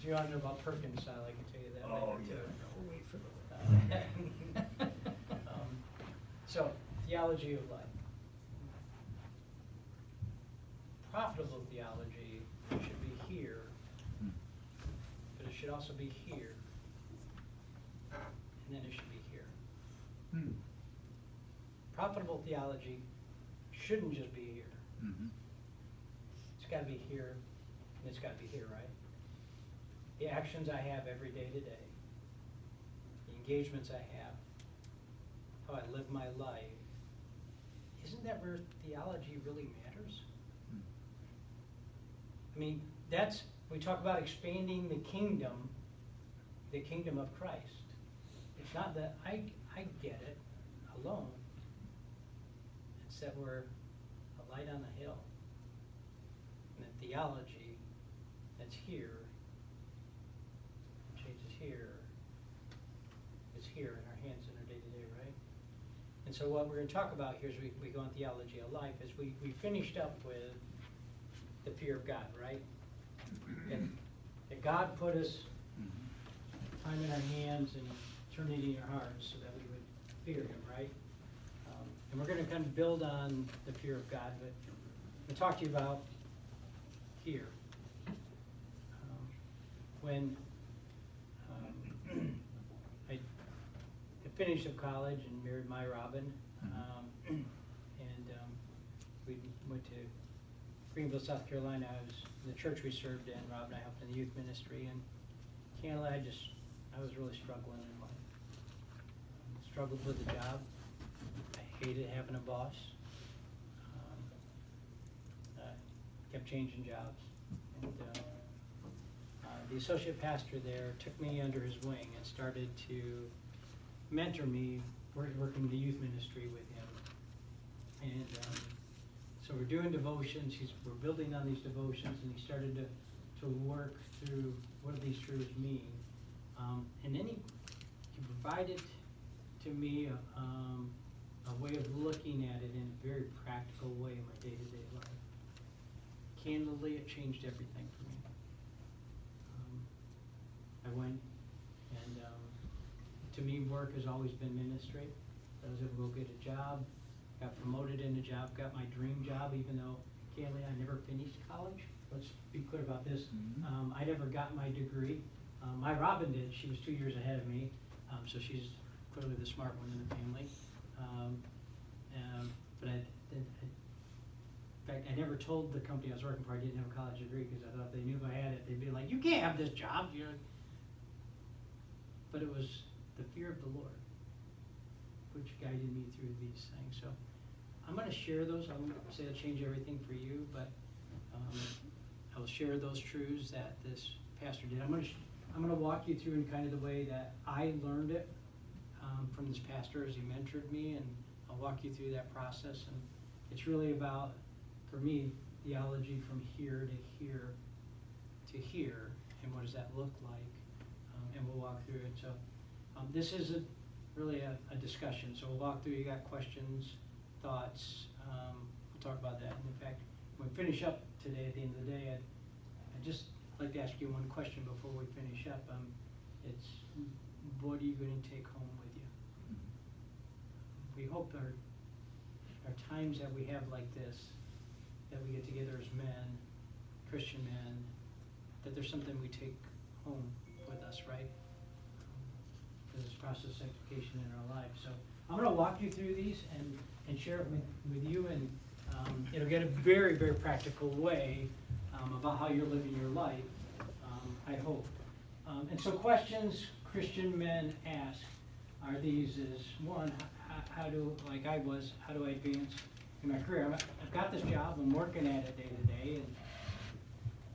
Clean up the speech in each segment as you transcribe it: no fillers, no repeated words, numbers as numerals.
you want to know about Perkins style, I can tell you that Oh, later yeah, too. no, we'll wait for the. So, theology of life. Profitable theology should be here, but it should also be here, and then it should be here. Hmm. Profitable theology shouldn't just be here. Mhm. It's got to be here, and it's got to be here, right? The actions I have every day today, the engagements I have, how I live my life, isn't that where theology really matters? Hmm. I mean, we talk about expanding the kingdom of Christ. It's not that I get it alone. It's that we're a light on the hill. And the theology that's here, changes here, is here in our hands in our day-to-day, right? And so what we're going to talk about here as we go on Theology of Life is we finished up with the fear of God, right? That God put us time in our hands and eternity in our hearts so that we would fear Him, right? And we're going to kind of build on the fear of God, but I'm going to talk to you about here. When I finished up college and married my Robin, and we went to Greenville, South Carolina. I was the church we served in. Rob and I helped in the youth ministry, and candidly, I was really struggling in life. Struggled with the job. I hated having a boss. Kept changing jobs, and the associate pastor there took me under his wing and started to mentor me, working the youth ministry with him. And so we're doing devotions. We're building on these devotions, and he started to work through what do these truths mean. And then he provided to me a way of looking at it in a very practical way in my day-to-day life. Candidly, it changed everything for me. I went, and to me, work has always been ministry. I was able to go get a job, got promoted in a job, got my dream job, even though, candidly, I never finished college. Let's be clear about this. I never got my degree. My Robin did. She was 2 years ahead of me, so she's clearly the smart one in the family. But in fact, I never told the company I was working for I didn't have a college degree, because I thought if they knew if I had it, they'd be like, "You can't have this job." But it was the fear of the Lord which guided me through these things. So I'm going to share those. I won't say it'll change everything for you, but I will share those truths that this pastor did. I'm going to walk you through in kind of the way that I learned it from this pastor as he mentored me, and I'll walk you through that process. And it's really about, for me, theology from here to here to here, and what does that look like? And we'll walk through it. So this is really a discussion. So we'll walk through. You got questions, thoughts. We'll talk about that. And in fact, when we finish up today, at the end of the day, I'd just like to ask you one question before we finish up. It's, what are you going to take home with you? We hope our times that we have like this, that we get together as men, Christian men, that there's something we take home with us, right? For this process of sanctification in our life. So I'm going to walk you through these and share it with you, and it'll get a very, very practical way about how you're living your life, I hope. And so questions Christian men ask are these: is one, how do I advance in my career? I've got this job, I'm working at it day to day, and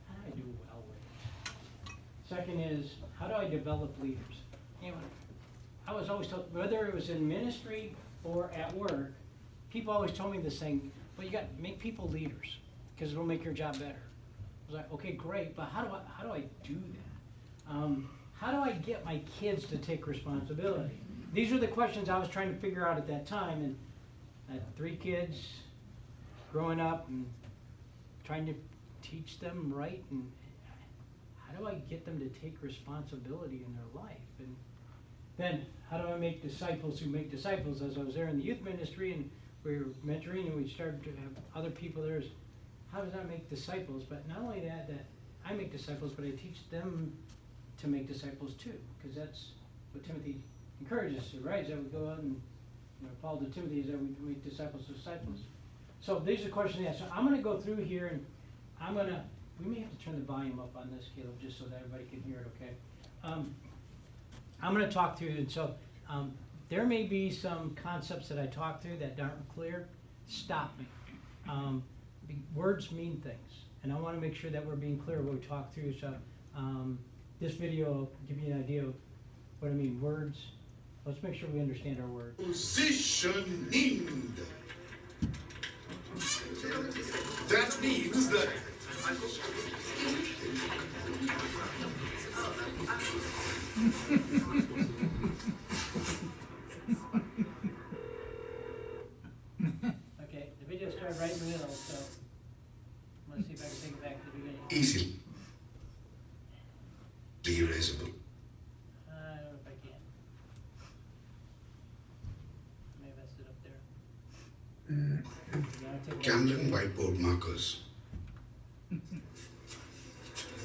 how do I do well with it? Second is, how do I develop leaders? Anyway, I was always told, whether it was in ministry or at work, people always told me this thing: well, you got to make people leaders because it'll make your job better. I was like, okay, great, but how do I do that? How do I get my kids to take responsibility? These are the questions I was trying to figure out at that time, and I had 3 kids growing up and trying to teach them right, and how do I get them to take responsibility in their life? And then, how do I make disciples who make disciples? As I was there in the youth ministry and we were mentoring and we started to have other people there, how does I make disciples? But not only that I make disciples, but I teach them to make disciples too, because that's what Timothy encourages us to, right? Is that we go out and, Paul to Timothy is that we make disciples. So these are the questions they ask. So I'm going to go through here and we may have to turn the volume up on this, Caleb, just so that everybody can hear it, okay? I'm going to talk through, and so there may be some concepts that I talk through that aren't clear. Stop me. Words mean things, and I want to make sure that we're being clear when we talk through. So this video will give you an idea of what I mean. Words. Let's make sure we understand our words. Positioning. That means that. Okay, the video started right in the middle, so I'm going to see if I can take it back to the beginning. Easily erasable. I don't know if I can. Maybe that's it up there. Camden whiteboard markers.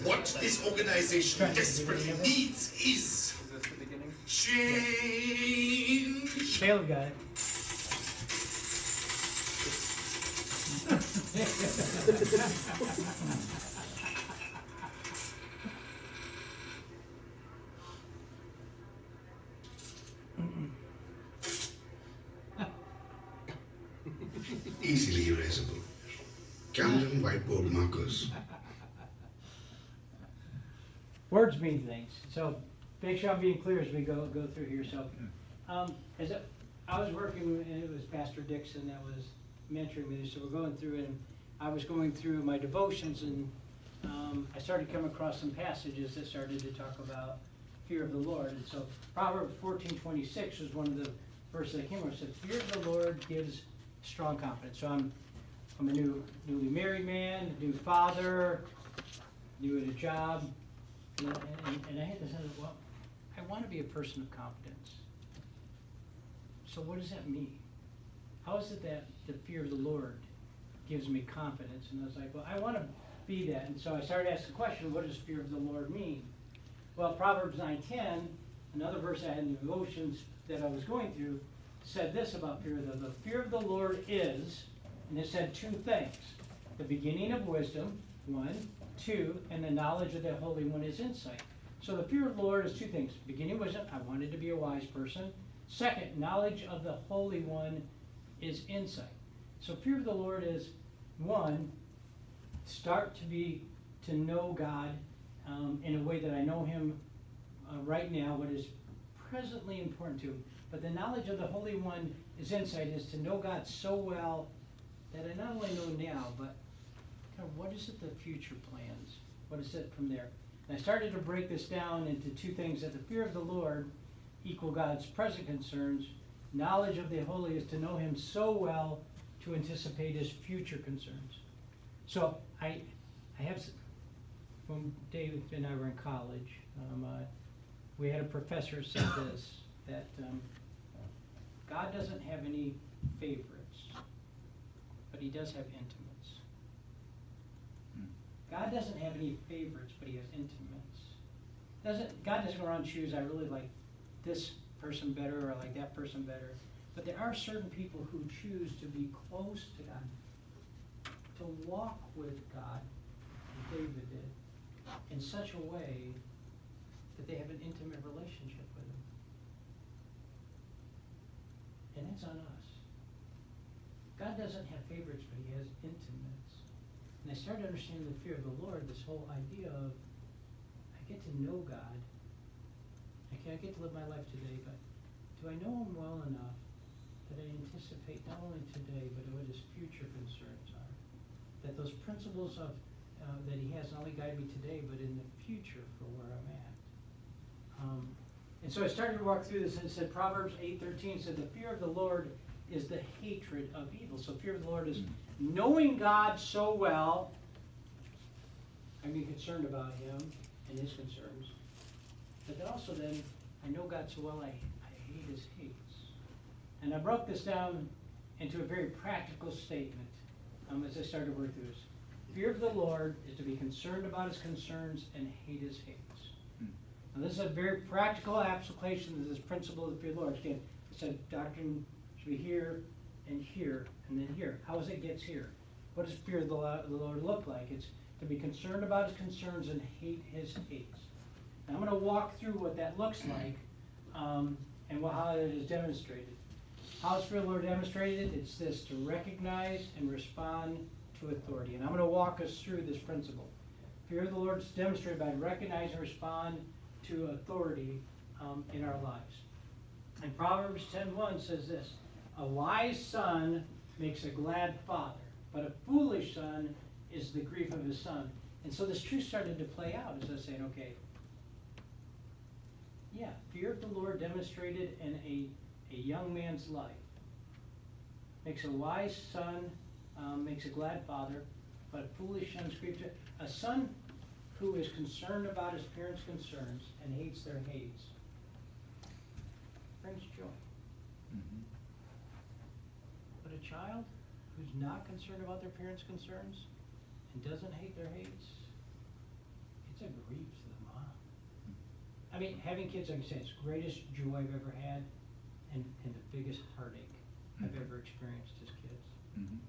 What this organization desperately needs is this the beginning? change. Caleb got it. Easily erasable. Camden whiteboard markers. Words mean things, so make sure I'm being clear as we go through here. So, I was working, and it was Pastor Dixon that was mentoring me. So we're going through, and I was going through my devotions, and I started coming across some passages that started to talk about fear of the Lord. And so Proverbs 14:26 was one of the verses that came where it said, "Fear of the Lord gives strong confidence." So I'm a newly married man, new father, new at a job. And I had to say, well, I want to be a person of confidence. So what does that mean? How is it that the fear of the Lord gives me confidence? And I was like, well, I want to be that. And so I started asking the question, what does fear of the Lord mean? Well, Proverbs 9:10, another verse I had in the devotions that I was going through, said this about fear of the Lord. The fear of the Lord is, and it said two things. The beginning of wisdom, 1, 2, and the knowledge of the Holy One is insight. So the fear of the Lord is two things. Beginning wisdom, I wanted to be a wise person. Second, knowledge of the Holy One is insight. So fear of the Lord is, 1, start to know God in a way that I know Him right now, what is presently important to Him. But the knowledge of the Holy One is insight, is to know God so well that I not only know now, but kind of what is it, the future plans? What is it from there? And I started to break this down into two things, that the fear of the Lord equal God's present concerns. Knowledge of the Holy is to know Him so well to anticipate His future concerns. So I have, when David and I were in college, we had a professor who said this, that God doesn't have any favorites, but He does have intimates. God doesn't have any favorites, but He has intimates. God doesn't go around and choose, I really like this person better or I like that person better. But there are certain people who choose to be close to God, to walk with God, as David did, in such a way that they have an intimate relationship with Him. And that's on us. God doesn't have favorites, but He has intimates. And I started to understand the fear of the Lord, this whole idea of, I get to know God. I get to live my life today, but do I know Him well enough that I anticipate not only today, but what His future concerns are? That those principles of that He has not only guide me today, but in the future for where I'm at. And so I started to walk through this, and it said, Proverbs 8:13 said, the fear of the Lord is the hatred of evil. So fear of the Lord is knowing God so well, I'm being concerned about Him, and his concerns. But then also then, I know God so well, I hate his hates. And I broke this down into a very practical statement as I started to work through this. Fear of the Lord is to be concerned about his concerns and hate his hates. Now this is a very practical application of this principle of the fear of the Lord. Again, it said doctrine should be here, and then here. How does it get here? What does fear of the Lord look like? It's to be concerned about his concerns and hate his hates. Now I'm going to walk through what that looks like and how it is demonstrated. How is fear of the Lord demonstrated? It's this, to recognize and respond to authority. And I'm going to walk us through this principle. Fear of the Lord is demonstrated by recognizing and respond to authority in our lives. And Proverbs 10:1 says this, a wise son makes a glad father, but a foolish son is the grief of his son. And so this truth started to play out as I was saying, okay, yeah, fear of the Lord demonstrated in a young man's life makes a wise son, makes a glad father, but a foolish son's grief. A son who is concerned about his parents' concerns and hates their hates brings joy. Mm-hmm. But a child who's not concerned about their parents' concerns and doesn't hate their hates, it's a grief to the mom. I mean, having kids, like I said, it's the greatest joy I've ever had and the biggest heartache I've ever experienced as kids. Mm-hmm.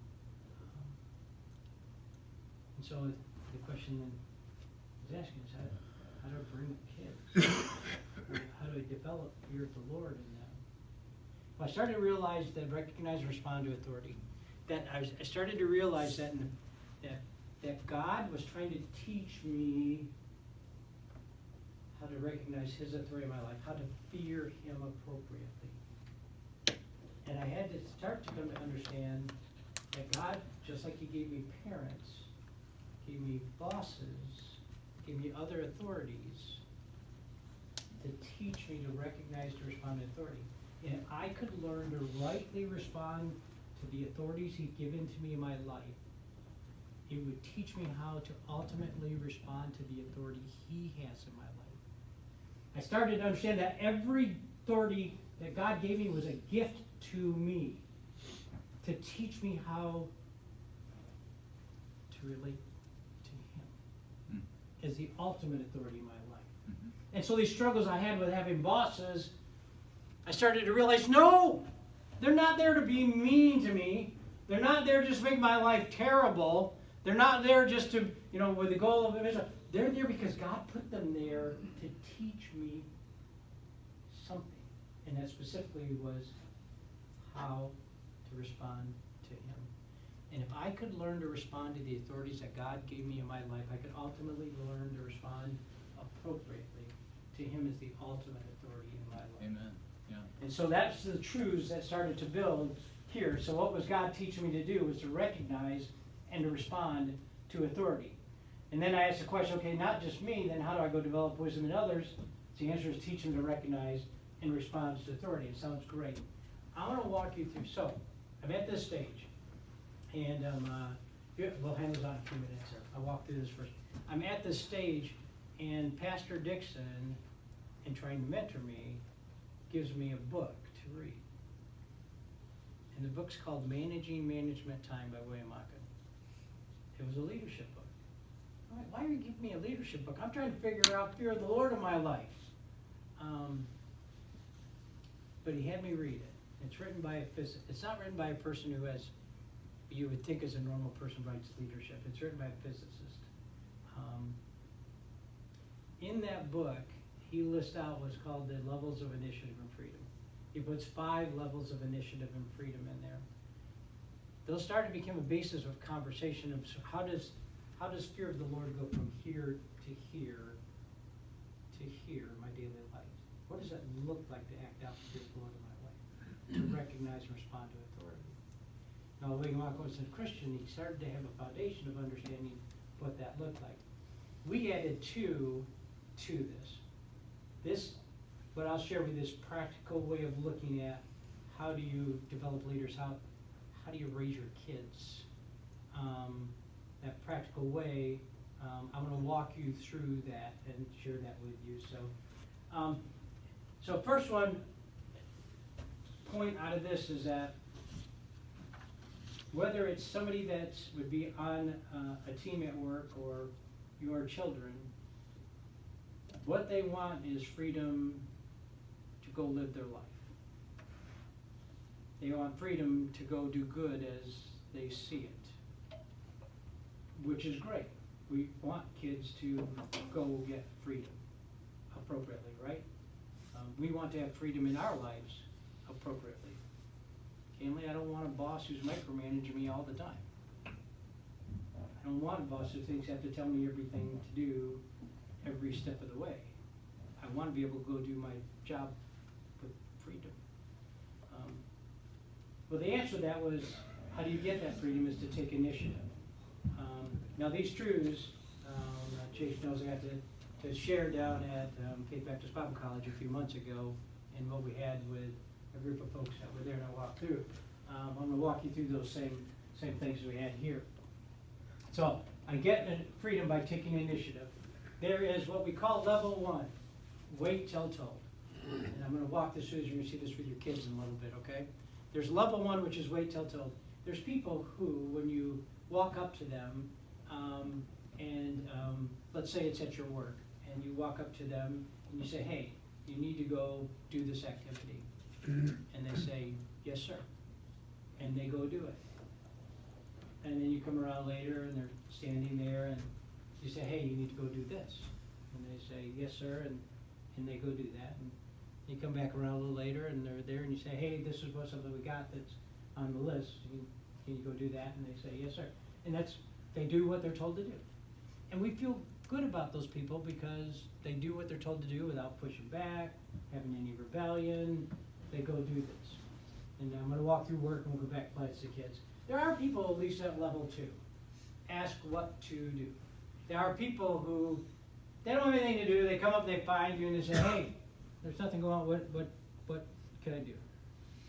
And so the question then is asking is how to bring up kids? How do I develop fear of the Lord in them? Well, I started to realize that recognize and respond to authority. That I started to realize that that God was trying to teach me how to recognize his authority in my life, how to fear him appropriately. And I had to start to come to understand that God, just like he gave me parents, gave me bosses, gave me other authorities to teach me to recognize, to respond to authority. And if I could learn to rightly respond to the authorities he'd given to me in my life, it would teach me how to ultimately respond to the authority he has in my life. I started to understand that every authority that God gave me was a gift to me to teach me how to relate to him as the ultimate authority in my life. Mm-hmm. And so these struggles I had with having bosses, I started to realize, no, they're not there to be mean to me. They're not there just to make my life terrible. They're not there just to, with the goal of it. They're there because God put them there to teach me something. And that specifically was how to respond to him. And if I could learn to respond to the authorities that God gave me in my life, I could ultimately learn to respond appropriately to him as the ultimate authority in my life. Amen. Yeah. And so that's the truths that started to build here. So what was God teaching me to do was to recognize and to respond to authority. And then I asked the question, okay, not just me, then how do I go develop wisdom in others? So the answer is teach them to recognize and respond to authority. It sounds great. I want to walk you through. So I'm at this stage, and we'll handle this on a few minutes here. I'll walk through this first. I'm at this stage, and Pastor Dixon, in trying to mentor me, gives me a book to read. And the book's called Managing Management Time by William Ockham. It was a leadership book. I'm like, why are you giving me a leadership book? I'm trying to figure out fear of the Lord in my life. But he had me read it. It's written by a physicist. It's not written by a person who has, you would think as a normal person writes leadership. It's written by a physicist. In that book, he lists out what's called the levels of initiative and freedom. He puts 5 levels of initiative and freedom in there. Those start to become a basis of conversation of how does fear of the Lord go from here to here to here in my daily life? What does that look like to act out fear of the Lord in my life? To recognize and respond to authority. Now, William Ockham was a Christian. He started to have a foundation of understanding what that looked like. We added 2 to this. What I'll share with you, this practical way of looking at how do you develop leaders, how do you raise your kids? That practical way I'm going to walk you through that and share that with you. So first point out of this is that whether it's somebody that would be on a team at work or your children, what they want is freedom to go live their life. They want freedom to go do good as they see it, which is great. We want kids to go get freedom appropriately, right? We want to have freedom in our lives appropriately. Namely, I don't want a boss who's micromanaging me all the time. I don't want a boss who thinks I have to tell me everything to do every step of the way. I want to be able to go do my job with freedom. Well, the answer to that was, how do you get that freedom, is to take initiative. Now these truths, Chase knows I got to share down at Faith Baptist Bible College a few months ago, and what we had with a group of folks that were there and I walked through. I'm going to walk you through those same things we had here. So I get freedom by taking initiative. There is what we call level 1, wait till told. And I'm going to walk this through, you're going to see this with your kids in a little bit, okay? There's level 1, which is wait till told. There's people who, when you walk up to them, let's say it's at your work, and you walk up to them and you say, hey, you need to go do this activity. And they say, yes, sir. And they go do it. And then you come around later and they're standing there and you say, hey, you need to go do this. And they say, yes, sir, and they go do that. And you come back around a little later and they're there and you say, hey, this is something we got that's on the list. Can you go do that? And they say, yes, sir. And they do what they're told to do. And we feel good about those people because they do what they're told to do without pushing back, having any rebellion. They go do this. And I'm going to walk through work and we'll go back to class to kids. There are people, at least at level 2, ask what to do. There are people who, they don't have anything to do. They come up, they find you, and they say, hey, there's nothing going on. What can I do?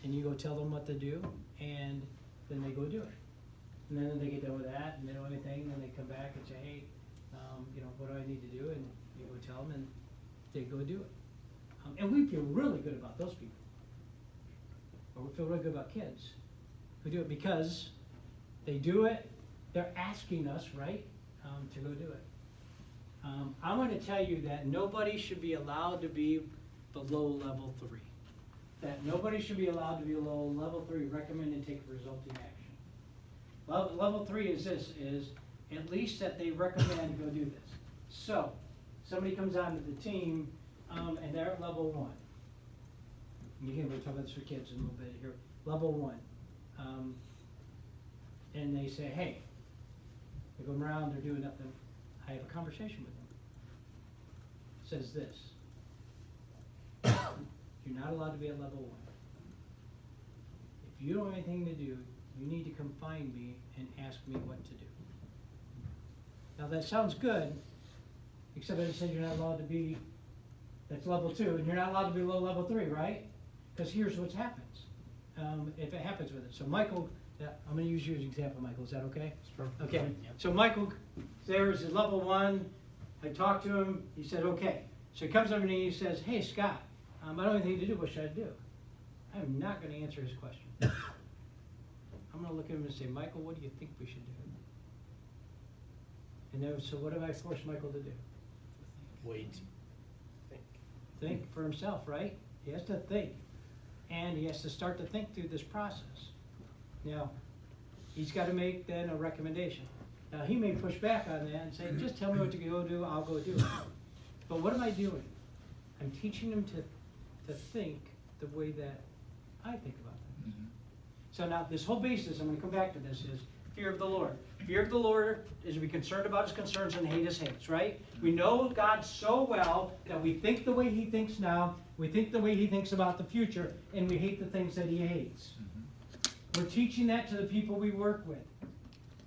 And you go tell them what to do, and then they go do it. And then they get done with that, and they don't have anything, and then they come back and say, hey, what do I need to do? And you go tell them, and they go do it. And we feel really good about those people. Or we feel really good about kids who do it because they do it. They're asking us, right, to go do it. I want to tell you that nobody should be allowed to be below level 3. That nobody should be allowed to be below level 3, recommend and take resulting action. Level 3 is this, is at least that they recommend go do this. So, somebody comes onto the team and they're at level 1. And again, we'll talk about this for kids in a little bit here. Level 1. And they say, hey, they go around, they're doing nothing. I have a conversation with them. It says this. You're not allowed to be at level 1. If you don't have anything to do, you need to come find me and ask me what to do. Now that sounds good, except it says you're not allowed to be, that's level 2, and you're not allowed to be below level 3, right? Because here's what happens, if it happens with it. So Michael, I'm going to use you as an example, Michael, is that okay? Okay, yep. So Michael, there is level 1, I talked to him, he said, okay. So he comes over to me and he says, hey Scott, I don't have anything to do, what should I do? I'm not going to answer his question. I'm going to look at him and say, Michael, what do you think we should do? And then, so what do I force Michael to do? Wait. Think for himself, right? He has to think. And he has to start to think through this process. Now, he's got to make then a recommendation. Now, he may push back on that and say, just tell me what to go do, I'll go do it. But what am I doing? I'm teaching him to think the way that I think about things. Mm-hmm. So now, this whole basis, I'm going to come back to this, is fear of the Lord. Fear of the Lord is to be concerned about his concerns and hate his hates, right? We know God so well that we think the way he thinks now, we think the way he thinks about the future, and we hate the things that he hates. Mm-hmm. We're teaching that to the people we work with.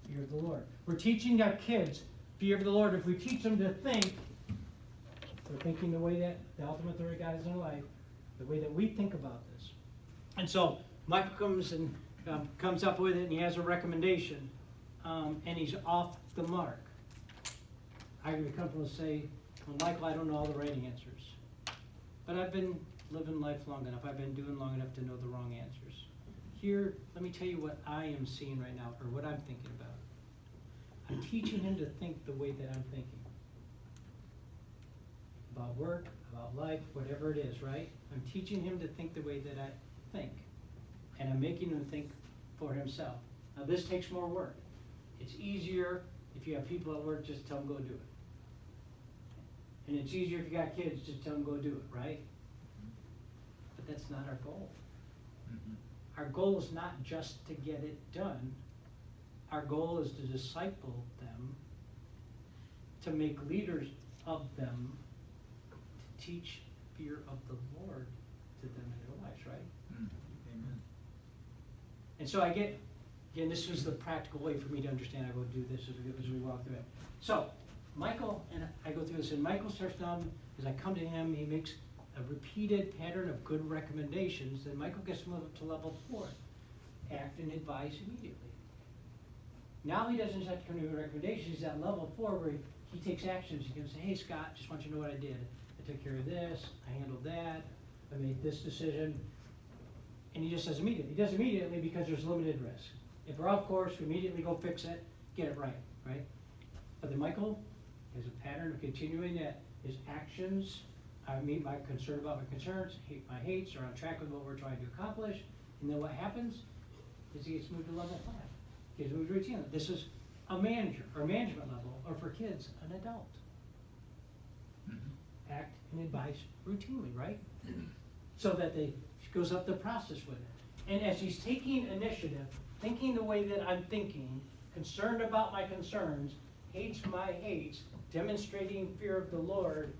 Fear of the Lord. We're teaching our kids fear of the Lord. If we teach them to think, we're thinking the way that the ultimate authority God is in life, the way that we think about this. And so Michael comes up with it, and he has a recommendation, and he's off the mark. I can be comfortable to say, well, Michael, I don't know all the right answers. But I've been living life long enough. I've been doing long enough to know the wrong answers. Here, let me tell you what I am seeing right now, or what I'm thinking about. I'm teaching him to think the way that I'm thinking. About work, about life, whatever it is, right? I'm teaching him to think the way that I think. And I'm making him think for himself. Now this takes more work. It's easier if you have people at work, just tell them go do it. And it's easier if you got kids, just tell them go do it, right? But that's not our goal. Our goal is not just to get it done. Our goal is to disciple them, to make leaders of them, to teach fear of the Lord to them in their lives, right? Amen. And so again, this was the practical way for me to understand. I go do this as we walk through it. So, Michael, and I go through this, and Michael starts down, as I come to him, he makes a repeated pattern of good recommendations, then Michael gets moved up to level 4, act and advise immediately. Now he doesn't have to come to a recommendation, he's at level 4 where he takes actions. He can say, hey Scott, just want you to know what I did. I took care of this, I handled that, I made this decision. And he just says immediately. He does immediately because there's limited risk. If we're off course, we immediately go fix it, get it right, right? But then Michael has a pattern of continuing that his actions meet my concern about my concerns, my hates, are on track with what we're trying to accomplish. And then what happens is he gets moved to level 5. He gets moved to routine. This is a manager or management level, or for kids, an adult. Act and advise routinely, right? So that they goes up the process with it. And as he's taking initiative, thinking the way that I'm thinking, concerned about my concerns, hates my hates, demonstrating fear of the Lord,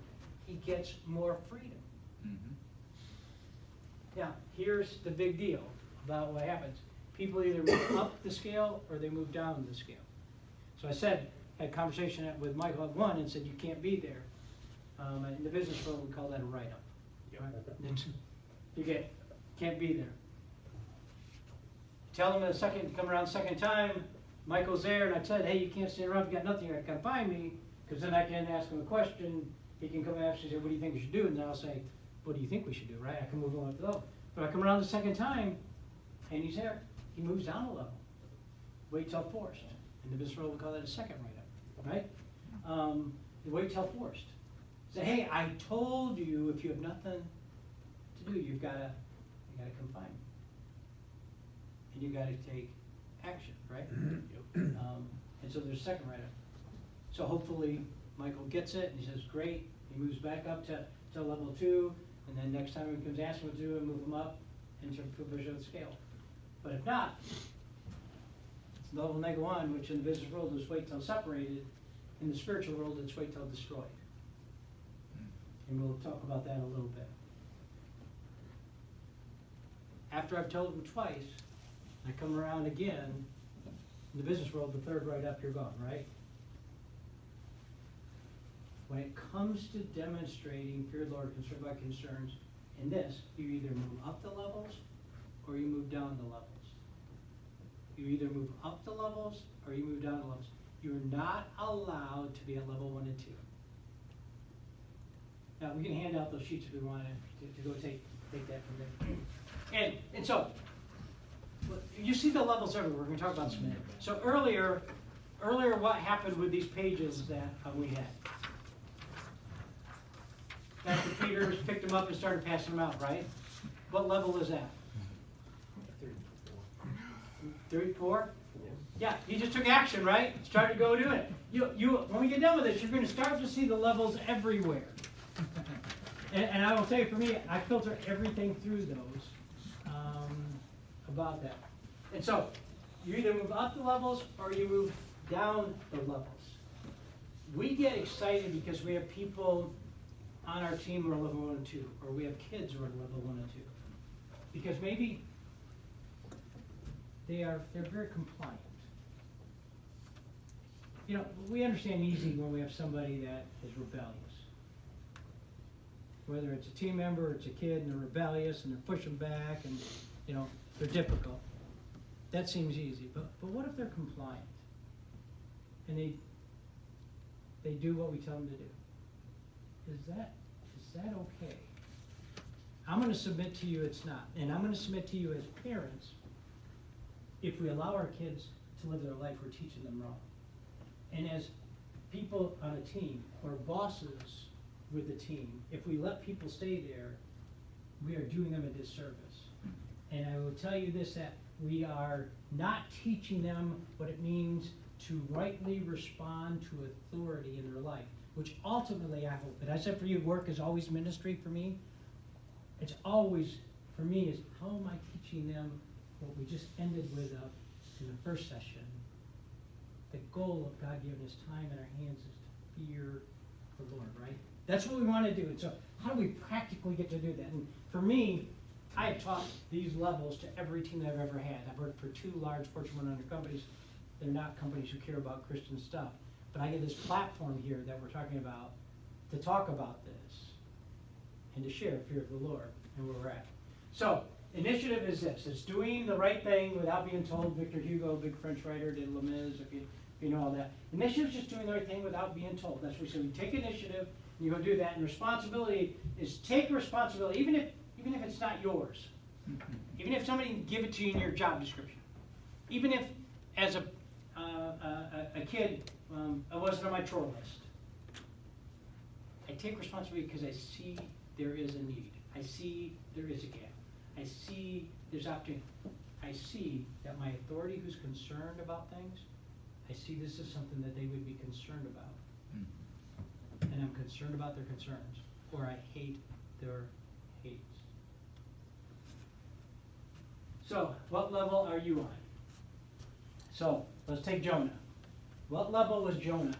he gets more freedom. Now, here's the big deal about what happens. People either move up the scale or they move down the scale. So I had a conversation with Michael at 1 and said, you can't be there. In the business world, we call that a write-up. Right? You can't be there. Tell them come around the second time, Michael's there, and I said, hey, you can't stand around if you got nothing, you gotta come find me, because then I can ask him a question, he can come after and say, what do you think we should do? And then I'll say, what do you think we should do, right? I can move on to the level. But I come around the second time, and he's there, he moves down a level. Wait till forced. In the business world, we call that a second write-up, right? Wait till forced. Say, hey, I told you if you have nothing to do, you gotta come find me. And you gotta take action, right? And so there's a second write-up. So hopefully Michael gets it and he says, great, he moves back up to level 2, and then next time he comes ask him to do it, move him up into provision of the scale. But if not, it's level -1, which in the business world is wait till separated. In the spiritual world, it's wait till destroyed. And we'll talk about that a little bit. After I've told him twice, I come around again, in the business world, the third write-up, you're gone, right? When it comes to demonstrating fear of the Lord, concerned by concerns, in this, you either move up the levels or you move down the levels. You either move up the levels or you move down the levels. You're not allowed to be at level 1 and 2. Now, we can hand out those sheets if we want to go take that from there. And so, you see the levels everywhere. We're going to talk about this in a minute. So earlier, what happened with these pages that we had? Dr. Peters picked them up and started passing them out, right? What level is that? 34? Yeah, he just took action, right? Started to go do it. When we get done with this, you're going to start to see the levels everywhere. And I will tell you, for me, I filter everything through those about that. And so, you either move up the levels or you move down the levels. We get excited because we have people on our team who are level 1 and 2, or we have kids who are level 1 and 2. Because maybe they're very compliant. You know, we understand easy when we have somebody that is rebellious. Whether it's a team member or it's a kid and they're rebellious and they're pushing back and, you know, they're difficult. That seems easy. But what if they're compliant? And they do what we tell them to do. Is that okay? I'm going to submit to you it's not. And I'm going to submit to you as parents, if we allow our kids to live their life, we're teaching them wrong. And as people on a team, or bosses with the team, if we let people stay there, we are doing them a disservice. And I will tell you this, that we are not teaching them what it means to rightly respond to authority in their life, which ultimately I hope, but I said for you, work is always ministry for me. It's always, for me, is how am I teaching them what we just ended with in the first session? The goal of God giving us time in our hands is to fear the Lord, right? That's what we want to do. And so how do we practically get to do that? And for me, I have taught these levels to every team I've ever had. I've worked for 2 large Fortune 100 companies. They're not companies who care about Christian stuff. But I get this platform here that we're talking about to talk about this and to share fear of the Lord and where we're at. So, initiative is this. It's doing the right thing without being told. Victor Hugo, big French writer, did Les Mis, if you know all that. Initiative is just doing the right thing without being told. That's what we say. We take initiative, and you go do that. And responsibility is take responsibility, even if it's not yours. Even if somebody give it to you in your job description. Even if, as a kid, I wasn't on my chore list. I take responsibility because I see there is a need. I see there is a gap. I see there's opportunity. I see that my authority who's concerned about things, I see this is something that they would be concerned about. And I'm concerned about their concerns, or I hate their hates. So, what level are you on? So, let's take Jonah. What level was Jonah on?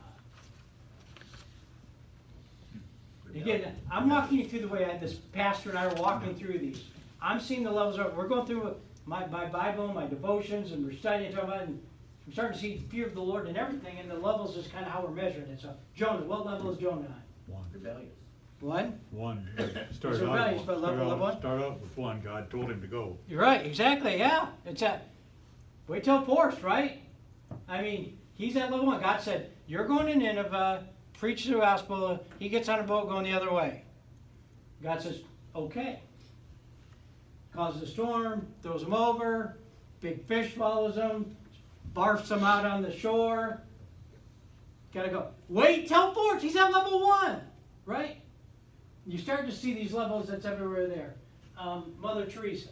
Again, I'm walking you through the way this pastor and I are walking through these. I'm seeing the levels of, we're going through my Bible, my devotions, and we're studying and talking about it, and I'm starting to see fear of the Lord and everything, and the levels is kind of how we're measuring it. So, Jonah, what level is Jonah on? 1. Rebellious. One? 1. It's rebellious, but level one? Start out with 1. God told him to go. You're right, exactly, yeah. It's at, wait till forced, right? I mean, he's at level 1. God said, you're going to Nineveh, preach the gospel. He gets on a boat going the other way. God says, okay. Causes a storm, throws him over, big fish follows him, barfs him out on the shore. Gotta go. Wait till force. He's at level 1, right? You start to see these levels that's everywhere there. Mother Teresa.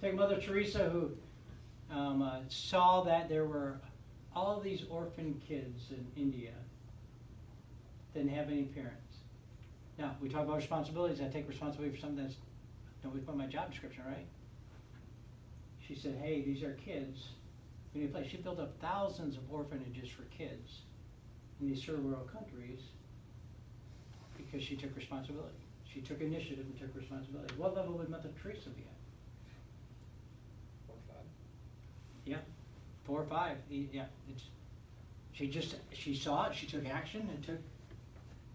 Take Mother Teresa, who saw that there were all these orphan kids in India didn't have any parents. Now, we talk about responsibilities. I take responsibility for something that's, don't we put in my job description, right? She said, hey, these are kids. We need a place. She built up thousands of orphanages for kids in these third world countries because she took responsibility. She took initiative and took responsibility. What level would Mother Teresa be at? 4 or 5. Yeah, 4 or 5. Yeah, she saw it. She took action and took.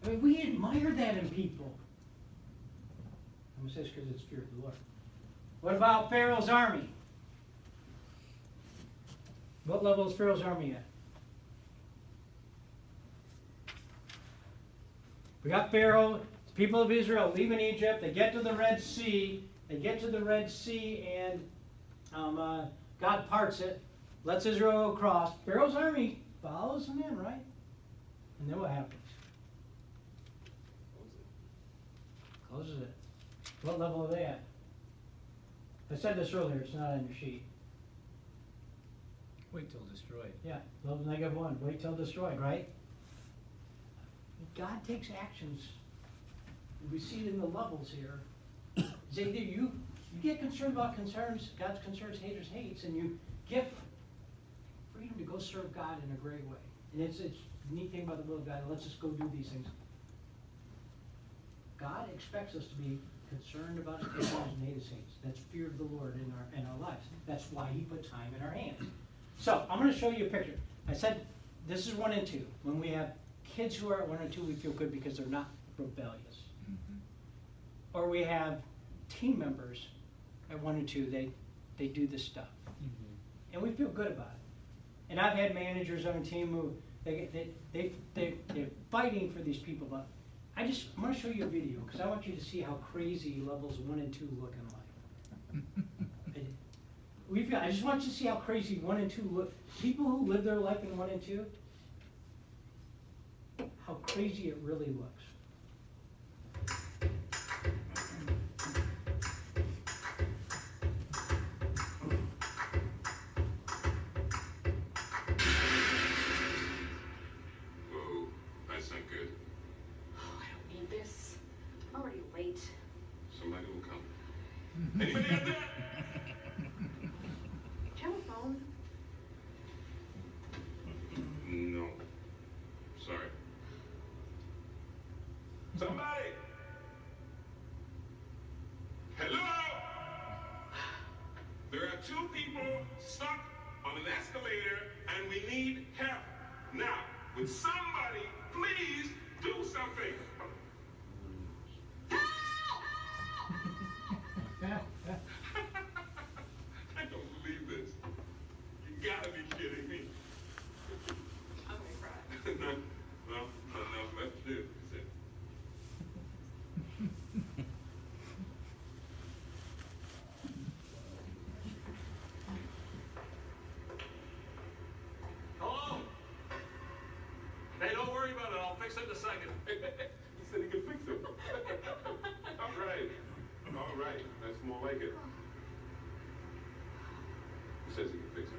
I mean, we admire that in people. I'm gonna say this because it's fear of the Lord. What about Pharaoh's army? What level is Pharaoh's army at? We got Pharaoh, the people of Israel leaving Egypt. They get to the Red Sea. And God parts it, lets Israel go across. Pharaoh's army follows him in, right? And then what happens? Closes it. What level are they at? I said this earlier. It's not on your sheet. Wait till destroyed. Yeah, level -1. Wait till destroyed, right? God takes actions. We see it in the levels here. It's either you get concerned about concerns, God's concerns, haters hates, and you get freedom to go serve God in a great way. And it's the neat thing about the will of God. Let's just go do these things. God expects us to be concerned about his concerns and haters hates. That's fear of the Lord in our lives. That's why he put time in our hands. So I'm going to show you a picture. I said this is 1 and 2. When we have kids who are at 1 and 2, we feel good because they're not rebellious. Mm-hmm. Or we have team members at 1 and 2. They do this stuff, and we feel good about it. And I've had managers on a team who They're fighting for these people, but I'm gonna show you a video, because I want you to see how crazy levels 1 and 2 look in life. I just want you to see how crazy 1 and 2 look. People who live their life in 1 and 2, how crazy it really looks. Whoa, that's not good. Oh, I don't need this. I'm already late. Somebody will come. Anybody got that? Do you have a phone? No. Sorry. Somebody! Hello? There are 2 people stuck on an escalator and we need help. Now, would somebody please do something? I don't believe this. You gotta be kidding me. I'm gonna cry. No, well, not enough left to do. Is it? Hello? Hey, don't worry about it. I'll fix it in a second. He said he could fix it. All right. All right. That's more like it. He says he can fix it.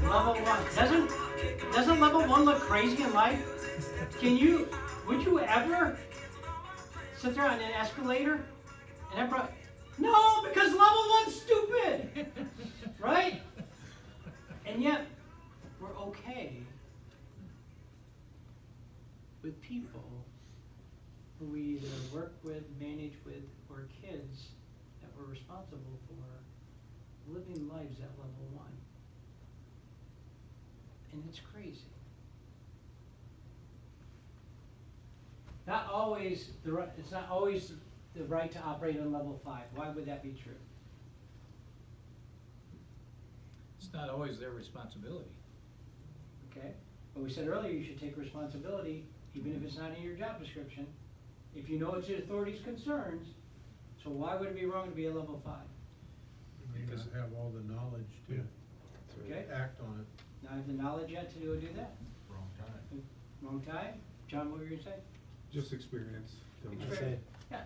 Level 1, doesn't level 1 look crazy in life? Would you ever sit there on an escalator and no, because level 1's stupid, right? And yet, we're okay with people who we either work with, manage with, or kids that we're responsible for living lives at level 1. And it's crazy. It's not always the right to operate on level 5. Why would that be true? It's not always their responsibility. Okay? But we said earlier you should take responsibility, even if it's not in your job description, if you know it's the authority's concerns. So why would it be wrong to be a level 5? You may not have all the knowledge to Okay? act on it. Not have the knowledge yet to do that. Wrong time. Wrong time? John, what were you gonna say? Just experience. Experience. Yeah,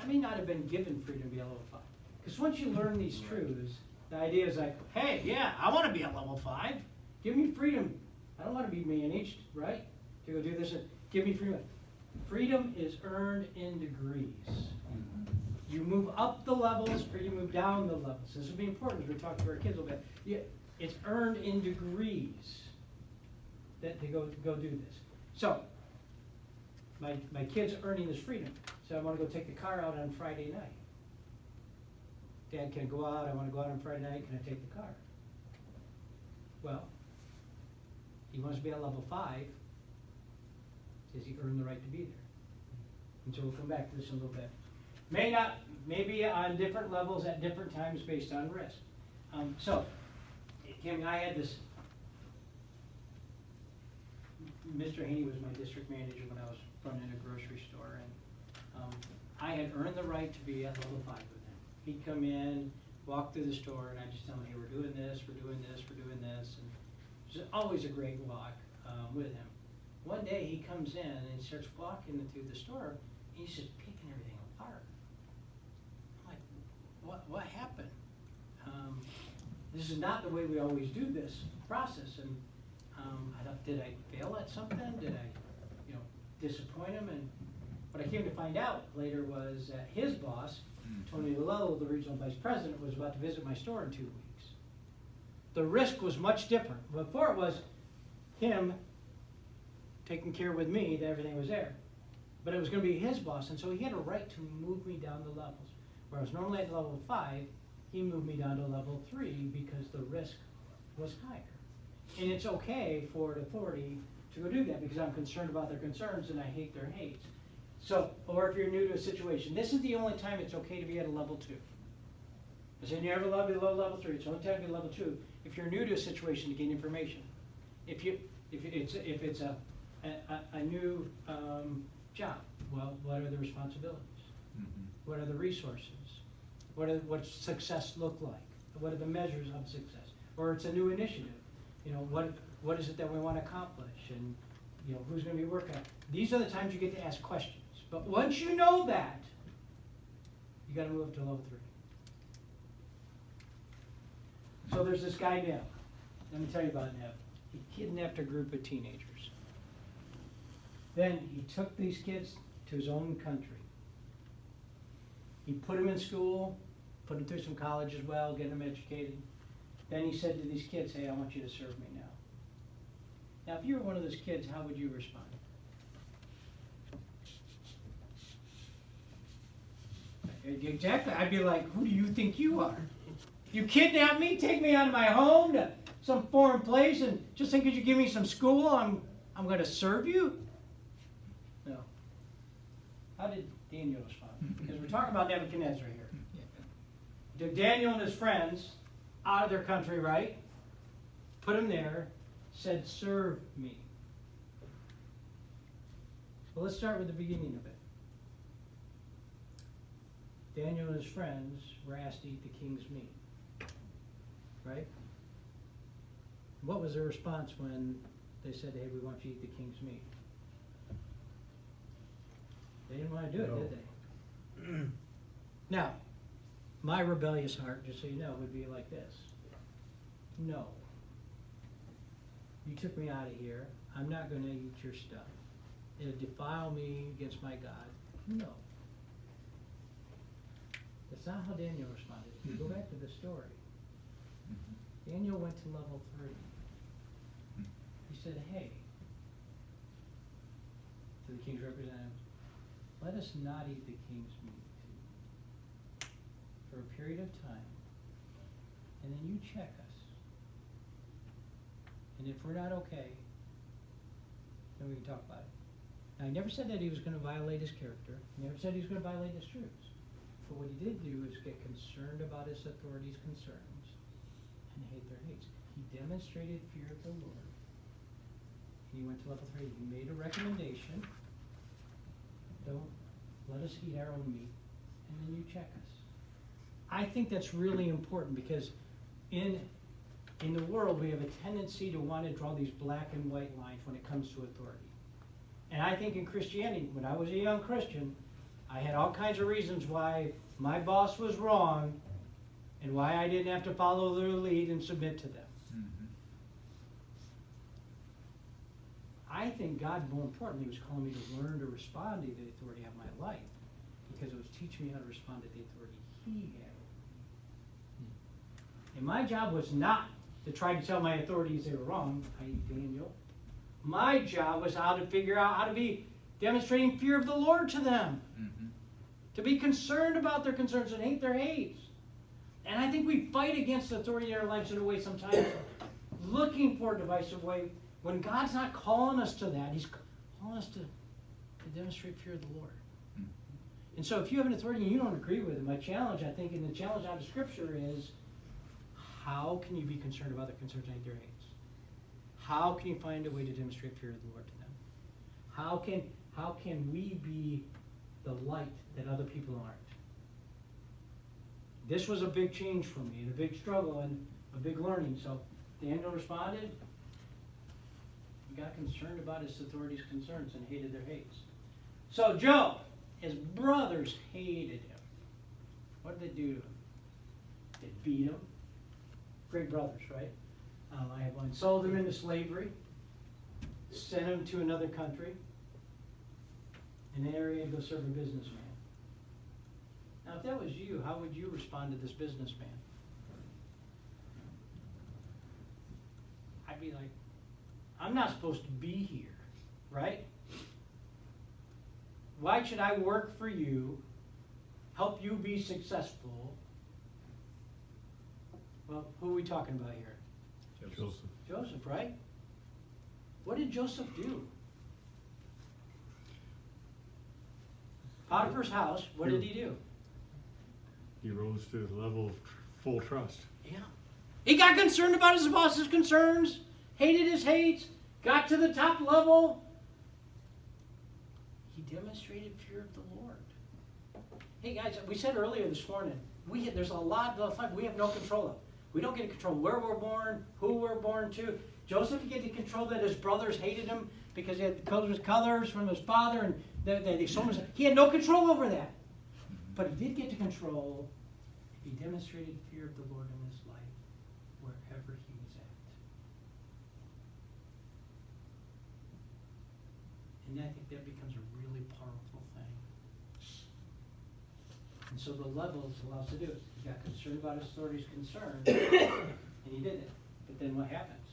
I may not have been given freedom to be a level 5. Because once you learn these truths, the idea is like, hey, yeah, I want to be a level 5. Give me freedom. I don't want to be managed, right? To go do this. Give me freedom. Freedom is earned in degrees. You move up the levels or you move down the levels. This will be important as we talk to our kids a little bit. Yeah, it's earned in degrees that they go do this. So, my kid's earning this freedom. So I want to go take the car out on Friday night. Dad, can I go out? I want to go out on Friday night. Can I take the car? Well, he wants to be at level 5. Does he earn the right to be there? And so we'll come back to this in a little bit. Maybe on different levels at different times based on risk. So, Kim, I had this, Mr. Haney was my district manager when I was running a grocery store, and I had earned the right to be at level 5 with him. He'd come in, walk through the store, and I'd just tell him, hey, we're doing this, and it was always a great walk with him. One day he comes in and he starts walking through the store, and he's just picking everything apart. I'm like, what happened? This is not the way we always do this process, and I thought, did I fail at something? Did I, disappoint him? And what I came to find out later was that his boss, Tony Lillo, the regional vice president, was about to visit my store in 2 weeks. The risk was much different. Before it was him taking care with me that everything was there. But it was going to be his boss, and so he had a right to move me down the levels. Whereas normally at level 5, he moved me down to level 3 because the risk was higher. And it's okay for an authority to go do that because I'm concerned about their concerns and I hate their hates. So, or if you're new to a situation, this is the only time it's okay to be at a level 2. I said, you never below level 3, it's the only time to be level 2. If you're new to a situation to gain information. If it's a new job, well, what are the responsibilities? What are the resources? What's success look like? What are the measures of success? Or it's a new initiative. You know, what is it that we want to accomplish? And, you know, who's going to be working on it? These are the times you get to ask questions. But once you know that, you got to move to level 3. So there's this guy, Nev. Let me tell you about Nev. He kidnapped a group of teenagers. Then he took these kids to his own country. He put them in school, put them through some college as well, get them educated. Then he said to these kids, hey, I want you to serve me now. Now, if you were one of those kids, how would you respond? Exactly. I'd be like, who do you think you are? You kidnap me, take me out of my home to some foreign place, and just think because you give me some school, I'm going to serve you? No. How did Daniel respond? Because we're talking about Nebuchadnezzar here. Took Daniel and his friends out of their country, right? Put them there, said, serve me. Well, let's start with the beginning of it. Daniel and his friends were asked to eat the king's meat. Right? What was their response when they said, hey, we want you to eat the king's meat? They didn't want to do it, did they? Now, my rebellious heart, just so you know, would be like this. No. You took me out of here. I'm not going to eat your stuff. It'll defile me against my God. No. That's not how Daniel responded. If you go back to the story, Daniel went to level 3. He said, hey, to the king's representatives, let us not eat the king's meat for a period of time, and then you check us. And if we're not okay, then we can talk about it. Now, he never said that he was going to violate his character. He never said he was going to violate his truths. But what he did do is get concerned about his authorities' concerns and hate their hates. He demonstrated fear of the Lord. He went to level 3. He made a recommendation. Don't let us eat our own meat, and then you check us. I think that's really important because in the world we have a tendency to want to draw these black and white lines when it comes to authority. And I think in Christianity, when I was a young Christian, I had all kinds of reasons why my boss was wrong and why I didn't have to follow their lead and submit to them. I think God, more importantly, was calling me to learn to respond to the authority of my life because it was teaching me how to respond to the authority He had. And my job was not to try to tell my authorities they were wrong, i.e. Daniel. My job was how to figure out how to be demonstrating fear of the Lord to them. To be concerned about their concerns and hate their hates. And I think we fight against authority in our lives in a way sometimes, looking for a divisive way, when God's not calling us to that. He's calling us to demonstrate fear of the Lord. And so if you have an authority and you don't agree with it, my challenge, I think, and the challenge out of Scripture is, how can you be concerned about their concerns and hate their hates? How can you find a way to demonstrate fear of the Lord to them? How can we be the light that other people aren't? This was a big change for me, and a big struggle, and a big learning. So Daniel responded. He got concerned about his authorities' concerns and hated their hates. So Job, his brothers hated him. What did they do to him? They beat him. Great brothers, right? I have one. Sold him into slavery. Sent him to another country. In an area to go serve a businessman. Now, if that was you, how would you respond to this businessman? I'd be like, I'm not supposed to be here, right? Why should I work for you, help you be successful? Well, who are we talking about here? Joseph. Joseph, right? What did Joseph do? Potiphar's house, what did he do? He rose to the level of full trust. Yeah. He got concerned about his boss's concerns, hated his hates, got to the top level. He demonstrated fear of the Lord. Hey guys, we said earlier this morning, there's a lot of life we have no control of. We don't get to control where we're born, who we're born to. Joseph, he get to control that his brothers hated him because he had colors from his father, and they sold him. He had no control over that. But he did get to control if he demonstrated fear of the Lord in his life wherever he was at. And I think that becomes a really powerful thing. And so the levels allows to do it. He got concerned about his authority's concern, and he did it. But then what happens?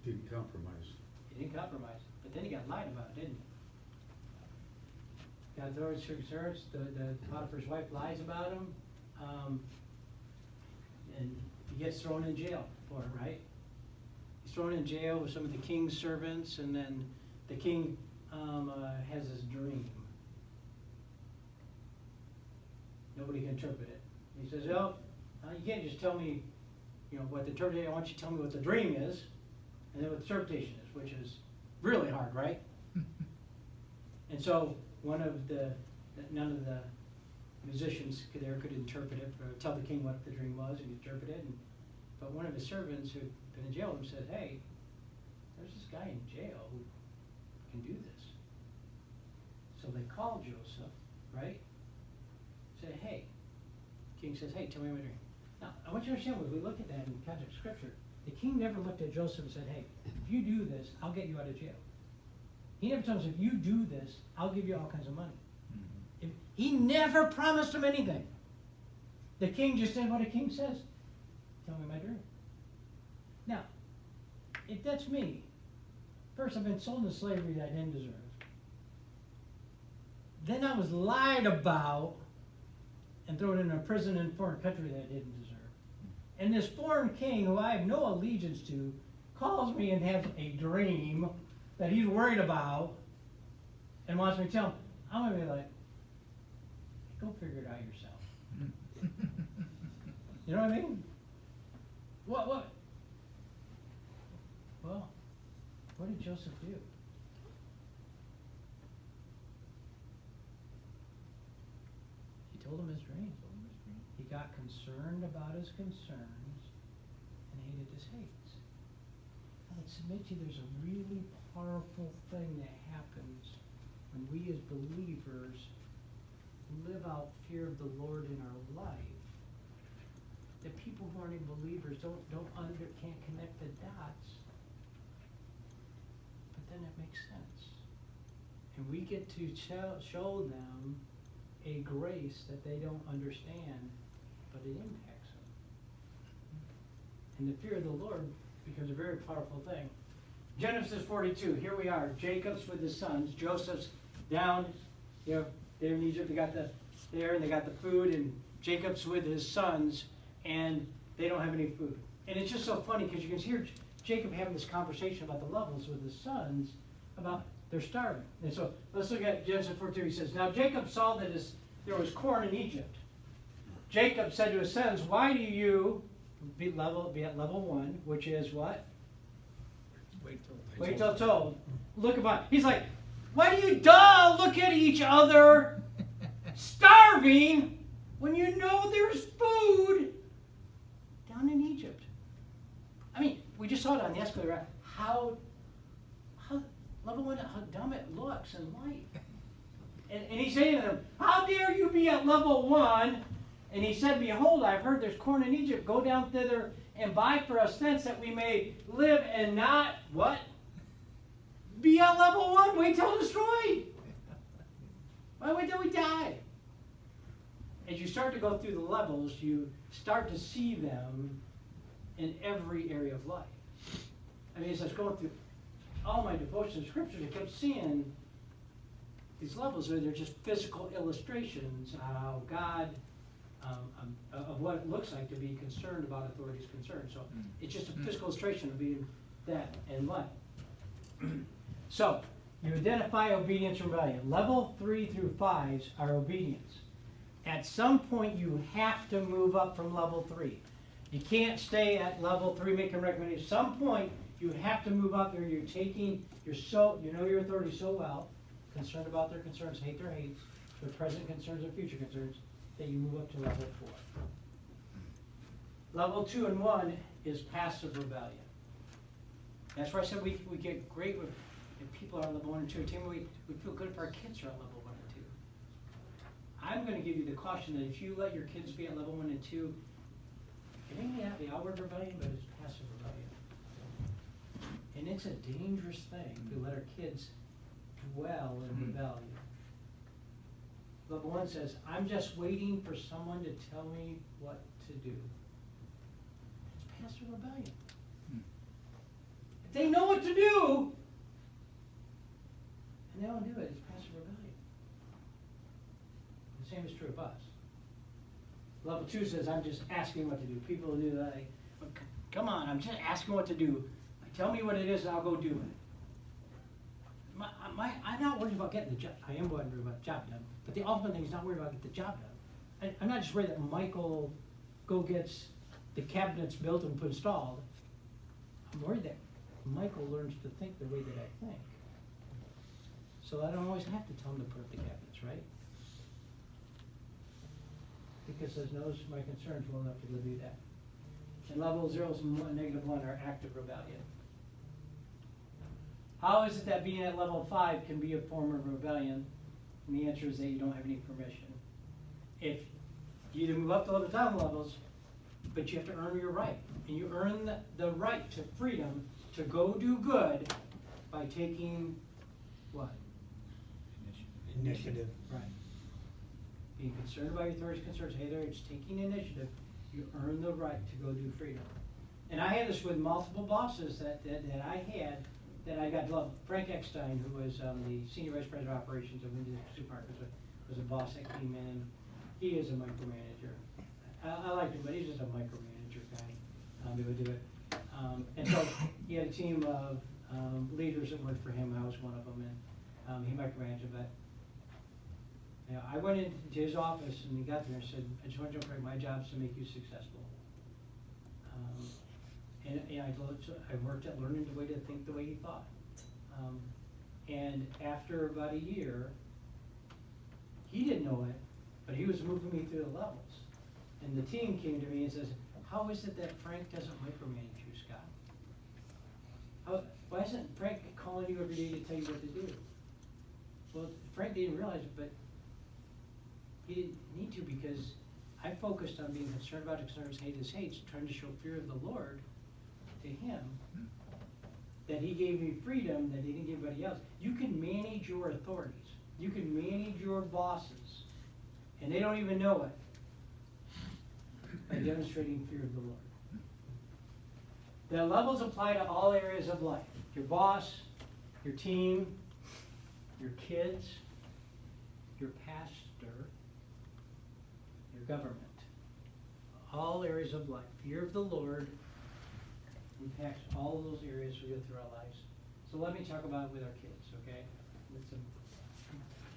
Didn't compromise. He didn't compromise. But then he got lied about, didn't he? Got authority's concerns. The Potiphar's wife lies about him, and he gets thrown in jail for it, right? He's thrown in jail with some of the king's servants, and then the king has this dream. Nobody can interpret it. He says, "Oh, you can't just tell me, what the interpretation. I want you to tell me what the dream is, and then what the interpretation is," which is really hard, right? And so none of the musicians there could interpret it or tell the king what the dream was and interpret it. But one of his servants who'd been in jail with him said, "Hey, there's this guy in jail who can do this." So they called Joseph, right? Say, "Hey." King says, "Hey, tell me my dream." Now, I want you to understand, when we look at that in the context of Scripture, the king never looked at Joseph and said, "Hey, if you do this, I'll get you out of jail." He never told him, "If you do this, I'll give you all kinds of money." He never promised him anything. The king just did what a king says. "Tell me my dream." Now, if that's me, first I've been sold into slavery that I didn't deserve. Then I was lied about and thrown in a prison in a foreign country that I didn't deserve. And this foreign king, who I have no allegiance to, calls me and has a dream that he's worried about and wants me to tell him. I'm going to be like, "Go figure it out yourself." You know what I mean? What? Well, what did Joseph do? He told him his dream. He got concerned about his concerns and hated his hates. I would submit to you there's a really powerful thing that happens when we as believers live out fear of the Lord in our life. That people who aren't even believers can't connect the dots, but then it makes sense. And we get to show them a grace that they don't understand, but it impacts them. And the fear of the Lord becomes a very powerful thing. Genesis 42, here we are. Jacob's with his sons. Joseph's down, there in Egypt. They got and they got the food, and Jacob's with his sons, and they don't have any food. And it's just so funny because you can hear Jacob having this conversation about the levels with his sons about they're starving. And so let's look at Genesis 42. He says, "Now Jacob saw that there was corn in Egypt. Jacob said to his sons, 'Why do you be at level 1, which is what? Wait till told. Look about." He's like, "Why do you look at each other starving when you know there's food down in Egypt?" I mean, we just saw it on the escalator, right? How level 1, how dumb it looks in life. And he's saying to them, "How dare you be at level 1? And he said, Behold, I've heard there's corn in Egypt. Go down thither and buy for us thence that we may live and not," what? "Be at level 1, wait till destroyed." Why wait till we die? As you start to go through the levels, you start to see them in every area of life. I mean, as I was going through all my devotion scriptures, I kept seeing these levels where they're just physical illustrations of how God, of what it looks like to be concerned about authority's concerns. So it's just a physical illustration of being that and what. So You identify obedience from rebellion. Level 3 through 5s are obedience. At some point, you have to move up from level 3. You can't stay at level 3 making recommendations. At some point, you have to move up there. You're taking, you know your authority so well, concerned about their concerns, hate their hates, their present concerns and future concerns, that you move up to level 4. Level 2 and 1 is passive rebellion. That's why I said we get great with if people are on level 1 and 2. We feel good if our kids are at level 1 and 2. I'm going to give you the caution that if you let your kids be at level 1 and 2, it ain't the outward rebellion, but it's passive rebellion. And it's a dangerous thing to let our kids dwell in rebellion. Level 1 says, I'm just waiting for someone to tell me what to do. It's passive rebellion. If they know what to do, and they don't do it, it's passive rebellion. The same is true of us. Level 2 says, I'm just asking what to do. People do that. Come on, I'm just asking what to do. Tell me what it is and I'll go do it. I'm not worried about getting the job. I am worried about the job done. But the ultimate thing is not worried about getting the job done. I'm not just worried that Michael gets the cabinets built and put installed. I'm worried that Michael learns to think the way that I think. So I don't always have to tell him to put up the cabinets, right? Because he knows my concerns well enough to go do that. And level 0 and negative 1 are active rebellion. How is it that being at level 5 can be a form of rebellion? And the answer is that you don't have any permission. If you either move up to level down levels, but you have to earn your right. And you earn the right to freedom to go do good by taking what? Initiative. Right. Being concerned about your authority's concerns, hey there, it's taking initiative. You earn the right to go do freedom. And I had this with multiple bosses that I had that I got to love. Frank Eckstein, who was the Senior Vice President of Operations of Indian Supermarkets, was a boss that came in. He is a micromanager. I liked him, but he's just a micromanager guy. He would do it. And so he had a team of leaders that worked for him. I was one of them, and he micromanaged it. But you know, I went into his office and he got there and said, I just want you to know, my job is to make you successful. And I worked at learning the way to think the way he thought. And after about a year, he didn't know it, but he was moving me through the levels. And the team came to me and says, how is it that Frank doesn't micromanage you, Scott? Why isn't Frank calling you every day to tell you what to do? Well, Frank didn't realize it, but he didn't need to, because I focused on being concerned about his concerns, hate his hates, trying to show fear of the Lord to him, that he gave me freedom that he didn't give anybody else. You can manage your authorities. You can manage your bosses, and they don't even know it, by demonstrating fear of the Lord. The levels apply to all areas of life. Your boss, your team, your kids, your pastor, your government. All areas of life. Fear of the Lord impacts all of those areas we go through our lives. So let me talk about it with our kids, okay? It's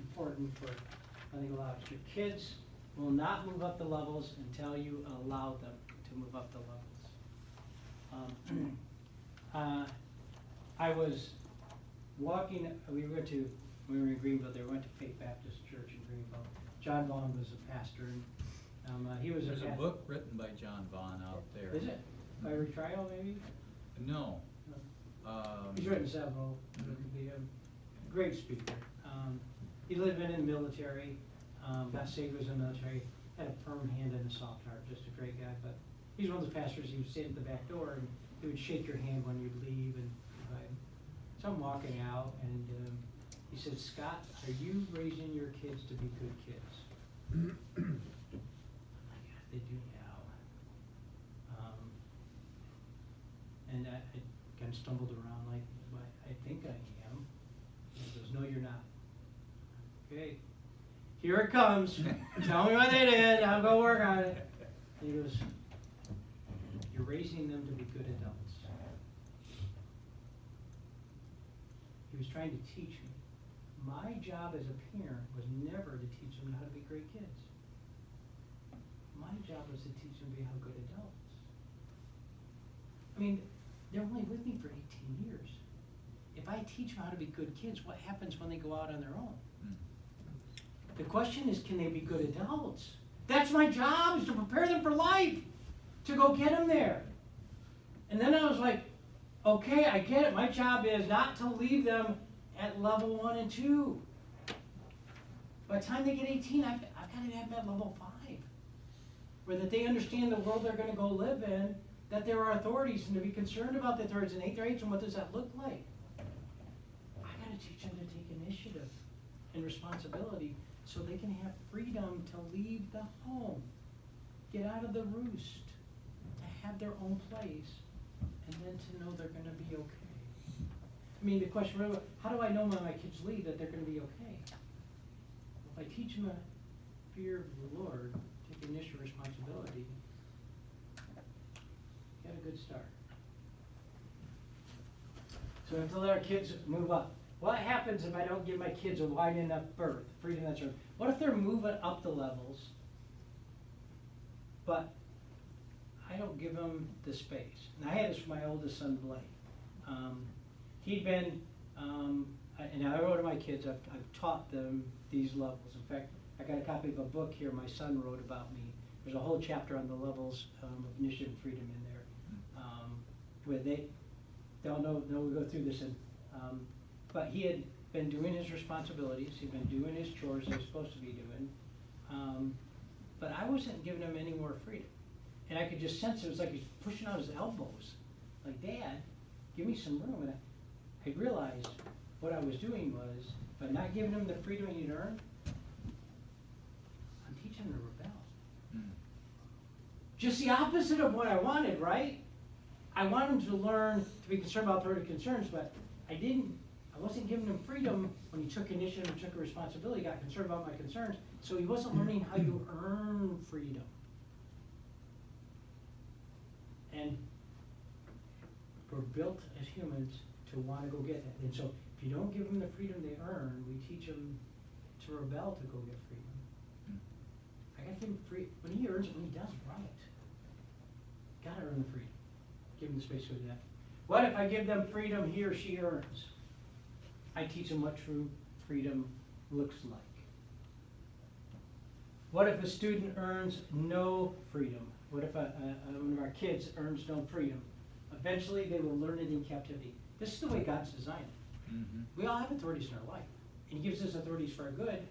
important for, I think, a lot of your kids will not move up the levels until you allow them to move up the levels. I was walking, we were in Greenville, they went to Faith Baptist Church in Greenville. John Vaughn was a pastor, and he was There's a book written by John Vaughn out there. Is it? By retrial, maybe? No. He's written several. Great speaker. He lived in the military, got saved, was in the military, had a firm hand and a soft heart, just a great guy. But he's one of those pastors, he would sit at the back door and he would shake your hand when you'd leave. And so I'm walking out and he said, Scott, are you raising your kids to be good kids? I'm like, yeah, they do now. And I kind of stumbled around like, well, I think I am. He goes, no, you're not. Okay, here it comes. Tell me what they did. I'll go work on it. And he goes, you're raising them to be good adults. He was trying to teach me. My job as a parent was never to teach them how to be great kids. My job was to teach them to be how good adults. I mean, they're only with me for 18 years. If I teach them how to be good kids, what happens when they go out on their own? The question is, can they be good adults? That's my job, is to prepare them for life, to go get them there. And then I was like, okay, I get it. My job is not to leave them at level 1 and 2. By the time they get 18, I've got to have them at level 5. Where that they understand the world they're going to go live in, that there are authorities, and to be concerned about the authorities in 8th grade, and what does that look like? I got to teach them to take initiative and responsibility so they can have freedom to leave the home, get out of the roost, to have their own place, and then to know they're going to be okay. I mean, the question really, how do I know when my kids leave that they're going to be okay? If I teach them a fear of the Lord, take initial responsibility, got a good start. So we have to let our kids move up. What happens if I don't give my kids a wide enough berth, freedom that's right? What if they're moving up the levels, but I don't give them the space? And I had this for my oldest son, Blake. He'd been, and I wrote to my kids, I've taught them these levels. In fact, I got a copy of a book here my son wrote about me. There's a whole chapter on the levels of initiative and freedom in there, where they'll know we go through this. And, but he had been doing his responsibilities. He'd been doing his chores he was supposed to be doing. But I wasn't giving him any more freedom. And I could just sense it was like he's pushing out his elbows. Like, Dad, give me some room. And I realized what I was doing was, by not giving him the freedom he'd earned, I'm teaching him to rebel. Just the opposite of what I wanted, right? I wanted him to learn to be concerned about authority concerns, but I wasn't giving him freedom when he took initiative and took a responsibility, got concerned about my concerns, so he wasn't learning how you earn freedom. And we're built as humans to want to go get that. And so if you don't give them the freedom they earn, we teach them to rebel to go get freedom. I got to give him free when he earns it, when he does right. Got to earn the freedom. Give him the space to do that. What if I give them freedom he or she earns? I teach them what true freedom looks like. What if a student earns no freedom? What if one of our kids earns no freedom? Eventually they will learn it in captivity. This is the way God's designed it. Mm-hmm. We all have authorities in our life. And He gives us authorities for our good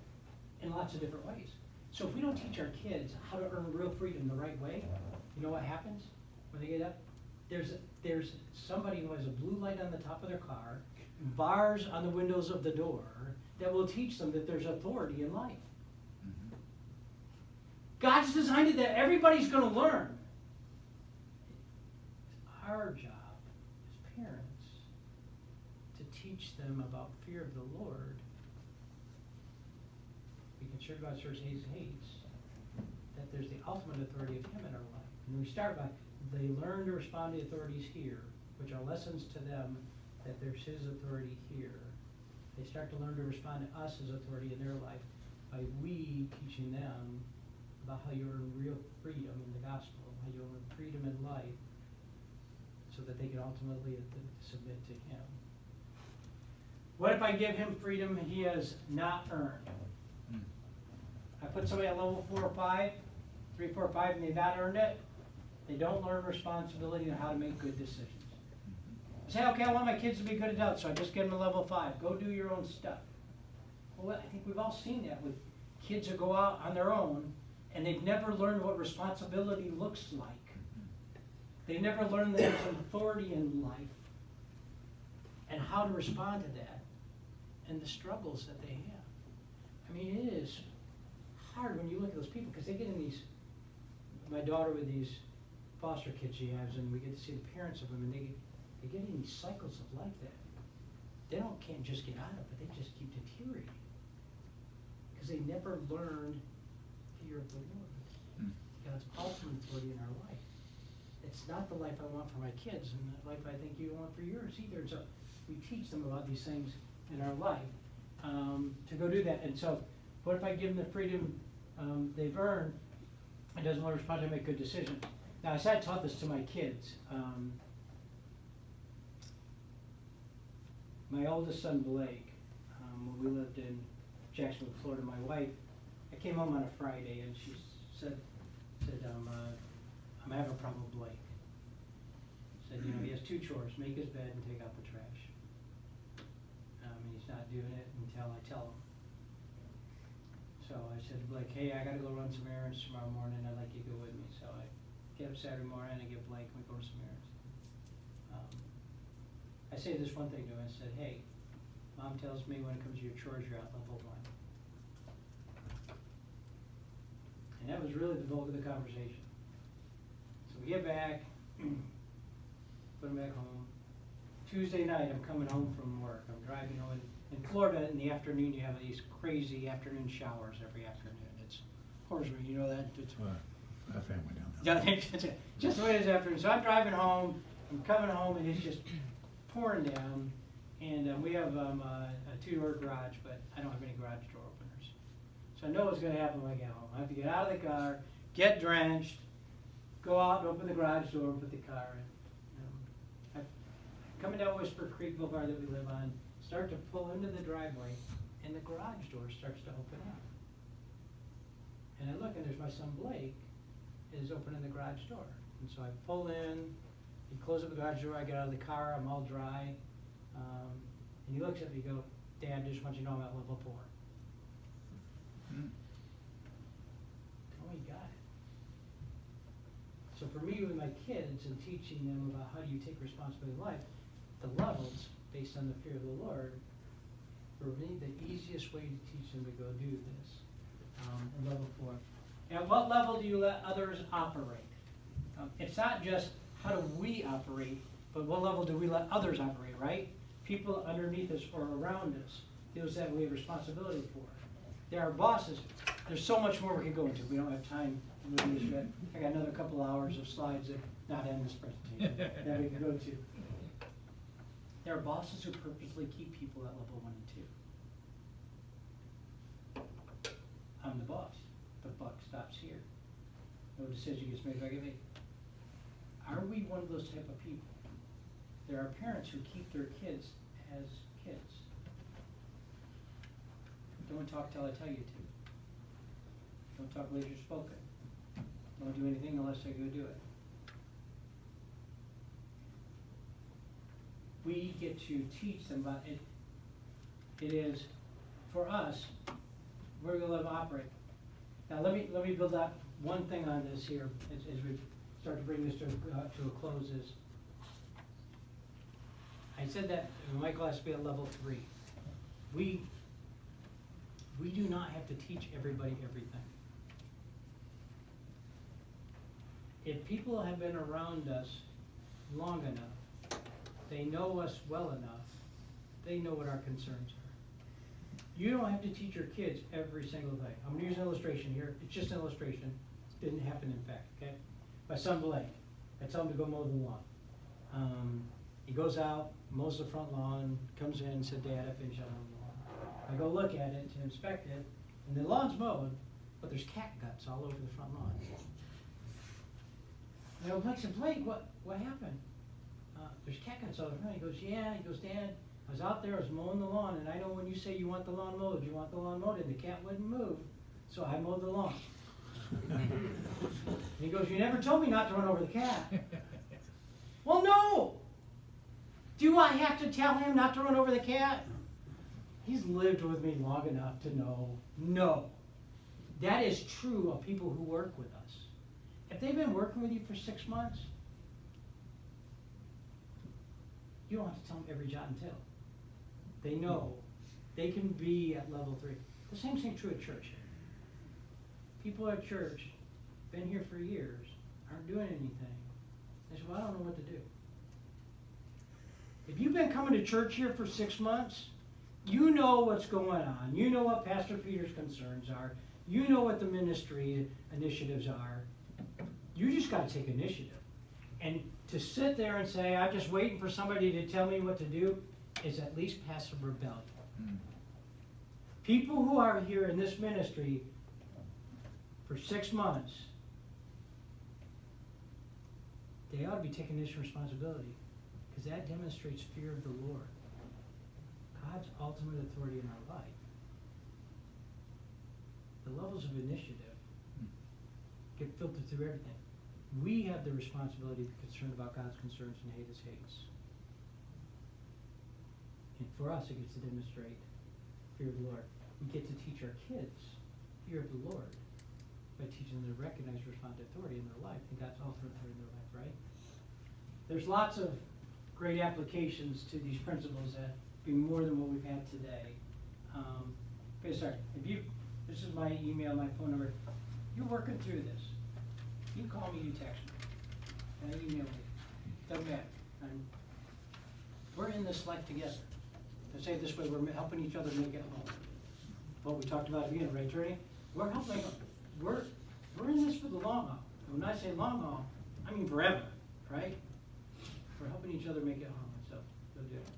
in lots of different ways. So if we don't teach our kids how to earn real freedom the right way, you know what happens when they get up? There's somebody who has a blue light on the top of their car, bars on the windows of the door, that will teach them that there's authority in life. Mm-hmm. God's designed it that everybody's going to learn. It's our job as parents to teach them about fear of the Lord, be concerned about church hates, that there's the ultimate authority of Him in our life. And we start by, they learn to respond to authorities here, which are lessons to them that there's His authority here. They start to learn to respond to us as authority in their life by we teaching them about how you earn real freedom in the gospel, how you earn freedom in life, so that they can ultimately submit to Him. What if I give him freedom he has not earned? I put somebody at level 4 or 5, 3, 4, 5, and they've not earned it. They don't learn responsibility on how to make good decisions. I say, okay, I want my kids to be good adults, so I just give them a level 5. Go do your own stuff. Well, I think we've all seen that with kids who go out on their own, and they've never learned what responsibility looks like. They've never learned that there's an authority in life and how to respond to that and the struggles that they have. I mean, it is hard when you look at those people, because they get in these, my daughter with these foster kids she has, and we get to see the parents of them, and they get in these cycles of life that they can't just get out of, but they just keep deteriorating because they never learned fear of the Lord, God's ultimate authority in our life. It's not the life I want for my kids, and the life I think you want for yours either. So we teach them about these things in our life to go do that. And so, what if I give them the freedom they've earned? It doesn't want to respond to make good decisions. Now, I taught this to my kids. My oldest son, Blake, when we lived in Jacksonville, Florida, my wife, I came home on a Friday and she said, I'm having a problem with Blake. Said, you know, he has two chores, make his bed and take out the trash. And he's not doing it until I tell him. So I said to Blake, hey, I gotta go run some errands tomorrow morning, I'd like you to go with me. So I get up Saturday morning, I get Blake, and we go to some errands. I say this one thing to him, I said, hey, Mom tells me when it comes to your chores, you're at level 1. And that was really the bulk of the conversation. So we get back, put him back home. Tuesday night, I'm coming home from work. I'm driving home. In Florida, in the afternoon, you have these crazy afternoon showers every afternoon. It's horrors, you know that? It's, Our family down there. yeah, just the way it is afternoon. So I'm driving home, I'm coming home, and it's just pouring down. And we have a 2-door garage, but I don't have any garage door openers. So I know what's going to happen when I get home. I have to get out of the car, get drenched, go out and open the garage door, put the car in. Coming down Whisper Creek Boulevard that we live on, start to pull into the driveway, and the garage door starts to open up. And I look, and there's my son Blake, is opening the garage door. And so I pull in, he closes up the garage door, I get out of the car, I'm all dry. And he looks at me and goes, Dad, just want you to know I'm at level 4. Oh, you got it. So for me with my kids and teaching them about how do you take responsibility in life, the levels based on the fear of the Lord, for me the easiest way to teach them to go do this in level 4. At what level do you let others operate? It's not just how do we operate, but what level do we let others operate, right? People underneath us or around us, those that we have responsibility for. There are bosses. There's so much more we can go into. We don't have time to do this yet. I got another couple hours of slides that not in this presentation that we can go to. There are bosses who purposely keep people at level 1 and 2. I'm the boss. The buck stops here. No decision gets made if I get made. Are we one of those type of people? There are parents who keep their kids as kids. Don't talk till I tell you to. Don't talk later spoken. Don't do anything unless I go do it. We get to teach them about it. It is, for us, we're going to live and operate. Now let me build up one thing on this here as we start to bring this to a close. Is I said that Michael has to be at level 3. We do not have to teach everybody everything. If people have been around us long enough, they know us well enough, they know what our concerns are. You don't have to teach your kids every single thing. I'm going to use an illustration here. It's just an illustration. It didn't happen in fact, okay? My son Blake, I tell him to go mow the lawn. He goes out, mows the front lawn, comes in and said, Dad, I finished mowing the lawn. I go look at it to inspect it, and the lawn's mowed, but there's cat guts all over the front lawn. And I go, Blake, what happened? There's cat guts all over the front. He goes, yeah. He goes, Dad, I was out there, I was mowing the lawn, and I know when you say you want the lawn mowed, you want the lawn mowed, and the cat wouldn't move, so I mowed the lawn. And he goes, you never told me not to run over the cat. Well, no. Do I have to tell him not to run over the cat? He's lived with me long enough to know, no. That is true of people who work with us. If they've been working with you for 6 months, you don't have to tell them every jot and tittle. They know. They can be at level 3. The same thing true at church. People at church, been here for years, aren't doing anything. They say, well, I don't know what to do. If you've been coming to church here for 6 months, you know what's going on. You know what Pastor Peter's concerns are. You know what the ministry initiatives are. You just got to take initiative. And to sit there and say, I'm just waiting for somebody to tell me what to do, is at least passive rebellion. People who are here in this ministry for 6 months, they ought to be taking this responsibility, because that demonstrates fear of the Lord, God's ultimate authority in our life. The levels of initiative get filtered through everything. We have the responsibility to be concerned about God's concerns and hate his hates. And for us, it gets to demonstrate fear of the Lord. We get to teach our kids fear of the Lord by teaching them to recognize, respond to authority in their life, and God's ultimate authority in their life, right? There's lots of great applications to these principles that be more than what we've had today. Okay, sorry. This is my email, my phone number. You're working through this. You call me, you text me, and email me. Doesn't matter. We're in this life together. To say it this way, we're helping each other make it home. What we talked about again, right, Attorney? We're helping. We're in this for the long haul. And when I say long haul, I mean forever, right? We're helping each other make it home. So go do it.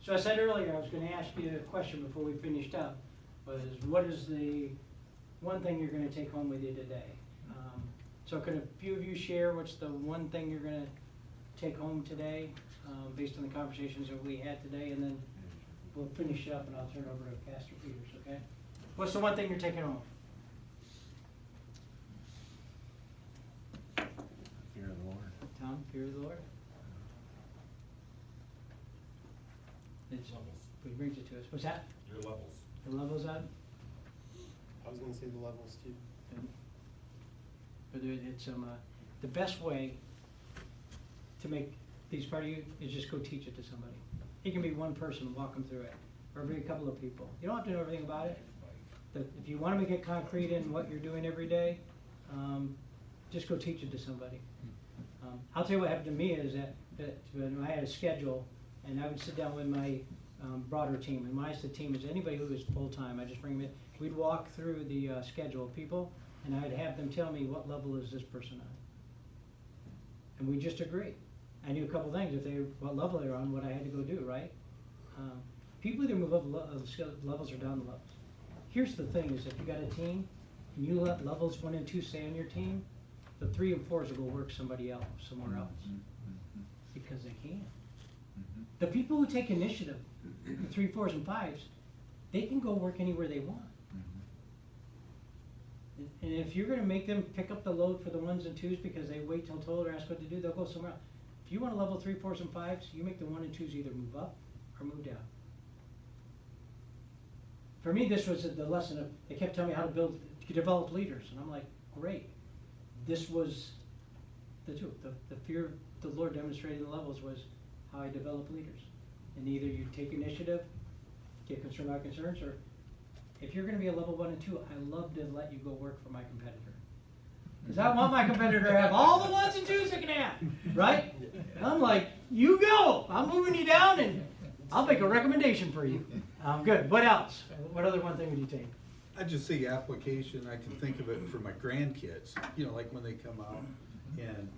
So I said earlier, I was going to ask you a question before we finished up. Was what is the one thing you're going to take home with you today? So could a few of you share what's the one thing you're going to take home today, based on the conversations that we had today, and then we'll finish up and I'll turn over to Pastor Peters, okay? What's the one thing you're taking home? Fear of the Lord. Tom, fear of the Lord? It's what brings it to us. What's that? Your levels. The levels up? I was gonna say the levels too. But it's the best way to make these part of you is just go teach it to somebody. It can be one person, walk them through it, or maybe a couple of people. You don't have to know everything about it. If you want to make it concrete in what you're doing every day, just go teach it to somebody. I'll tell you what happened to me is that when I had a schedule, and I would sit down with my broader team, and my team is anybody who is full-time, I just bring them in. We'd walk through the schedule of people, and I'd have them tell me what level is this person on. And we just agree. I knew a couple things, what level they were on, what I had to go do, right? People either move up levels or down the levels. Here's the thing is if you got a team, and you let levels 1 and 2 stay on your team, the 3 and 4s will go work somewhere else. Because they can. The people who take initiative, the 3, 4s, and 5s, they can go work anywhere they want. And if you're going to make them pick up the load for the 1s and 2s because they wait till told or asked what to do, they'll go somewhere else. If you want to level 3, 4s, and 5s, you make the 1 and 2s either move up or move down. For me, this was the lesson of, they kept telling me how to develop leaders. And I'm like, great. This was the two. The fear of the Lord demonstrated in the levels was how I develop leaders. And either you take initiative, get concerned about concerns, or if you're going to be a level 1 and 2, I love to let you go work for my competitor. Because I want my competitor to have all the 1s and 2s they can have, right? And I'm like, you go. I'm moving you down, and I'll make a recommendation for you. Good. What else? What other one thing would you take? I just say application, I can think of it for my grandkids, you know, like when they come out, and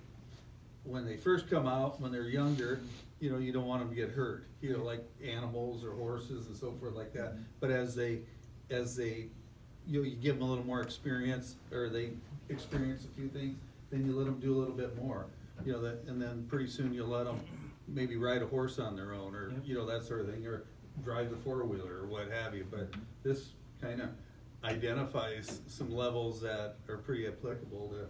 when they first come out, when they're younger, you know, you don't want them to get hurt, you know, like animals or horses and so forth like that. But as they, you know, you give them a little more experience, or they experience a few things, then you let them do a little bit more, you know, and then pretty soon you'll let them maybe ride a horse on their own, or, you know, that sort of thing, or drive the 4-wheeler or what have you. But this kind of identifies some levels that are pretty applicable to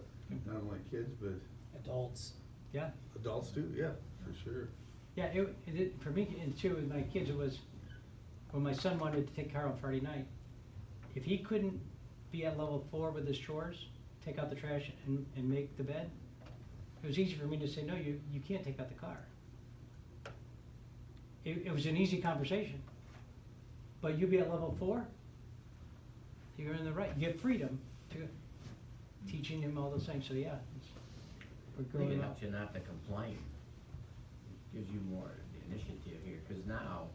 not only kids, but Adults. Yeah. adults too, yeah, for sure. Yeah, for me, and too, with my kids, it was when my son wanted to take Carl on Friday night. If he couldn't be at level 4 with his chores, take out the trash and make the bed, it was easy for me to say, no, you can't take out the car. It was an easy conversation. But you be at level 4, you're in the right. You get freedom to teaching him all those things. So yeah, we're I think growing it up. helps you not to complain. Gives you more initiative here, because now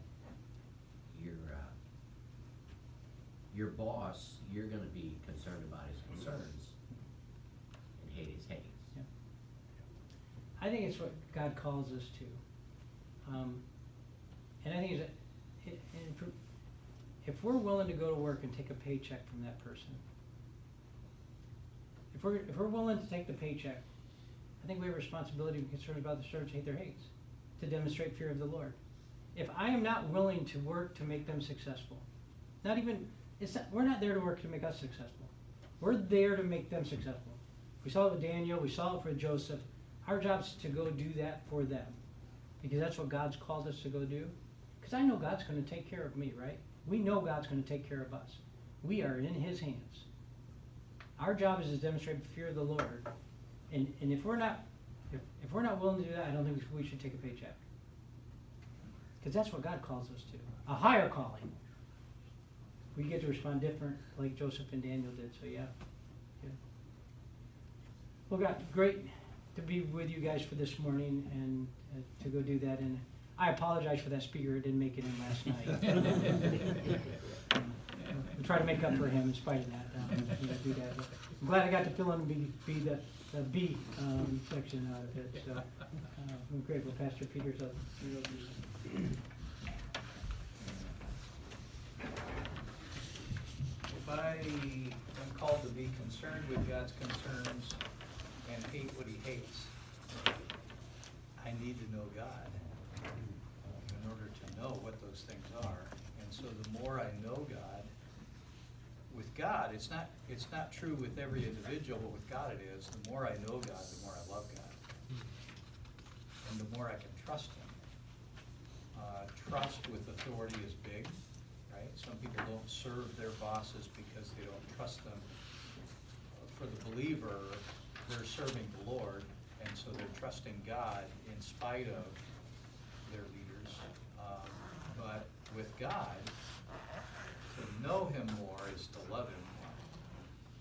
your boss, you're going to be concerned about his concerns and hate his hates. Yeah. I think it's what God calls us to. And I think it's if we're willing to go to work and take a paycheck from that person, if we're willing to take the paycheck, I think we have a responsibility to be concerned about the servants hate their hates, to demonstrate fear of the Lord. If I am not willing to work to make them successful, we're not there to work to make us successful. We're there to make them successful. We saw it with Daniel, we saw it for Joseph. Our job is to go do that for them, because that's what God's called us to go do. Because I know God's going to take care of me, right? We know God's going to take care of us. We are in His hands. Our job is to demonstrate the fear of the Lord. And if we're not willing to do that, I don't think we should take a paycheck. Because that's what God calls us to. A higher calling. We get to respond different, like Joseph and Daniel did, so yeah. Well, God, great to be with you guys for this morning and to go do that. And I apologize for that speaker who didn't make it in last night. We'll try to make up for him in spite of that. Do that. But I'm glad I got to fill in and be the B section out of it. So I'm grateful, Pastor Peter's up. If I am called to be concerned with God's concerns and hate what He hates, I need to know God in order to know what those things are. And so the more I know God, with God, it's not true with every individual, but with God it is. The more I know God, the more I love God. And the more I can trust Him. Trust with authority is big, right? Some people don't serve their bosses because they don't trust them. For the believer, they're serving the Lord, and so they're trusting God in spite of their leaders. But with God, to know Him more is to love Him more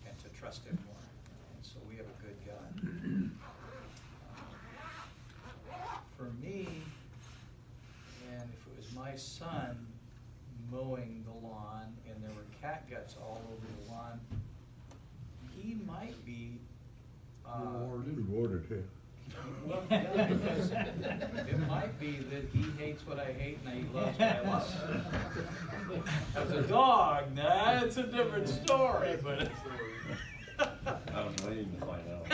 and to trust Him more. And so we have a good God. For me, and if it was my son mowing the lawn and there were cat guts all over the lawn, he might be Rewarded here. well, yeah, because it might be that he hates what I hate and he loves what I love. As a dog, nah, it's a different story, but I was waiting to find out.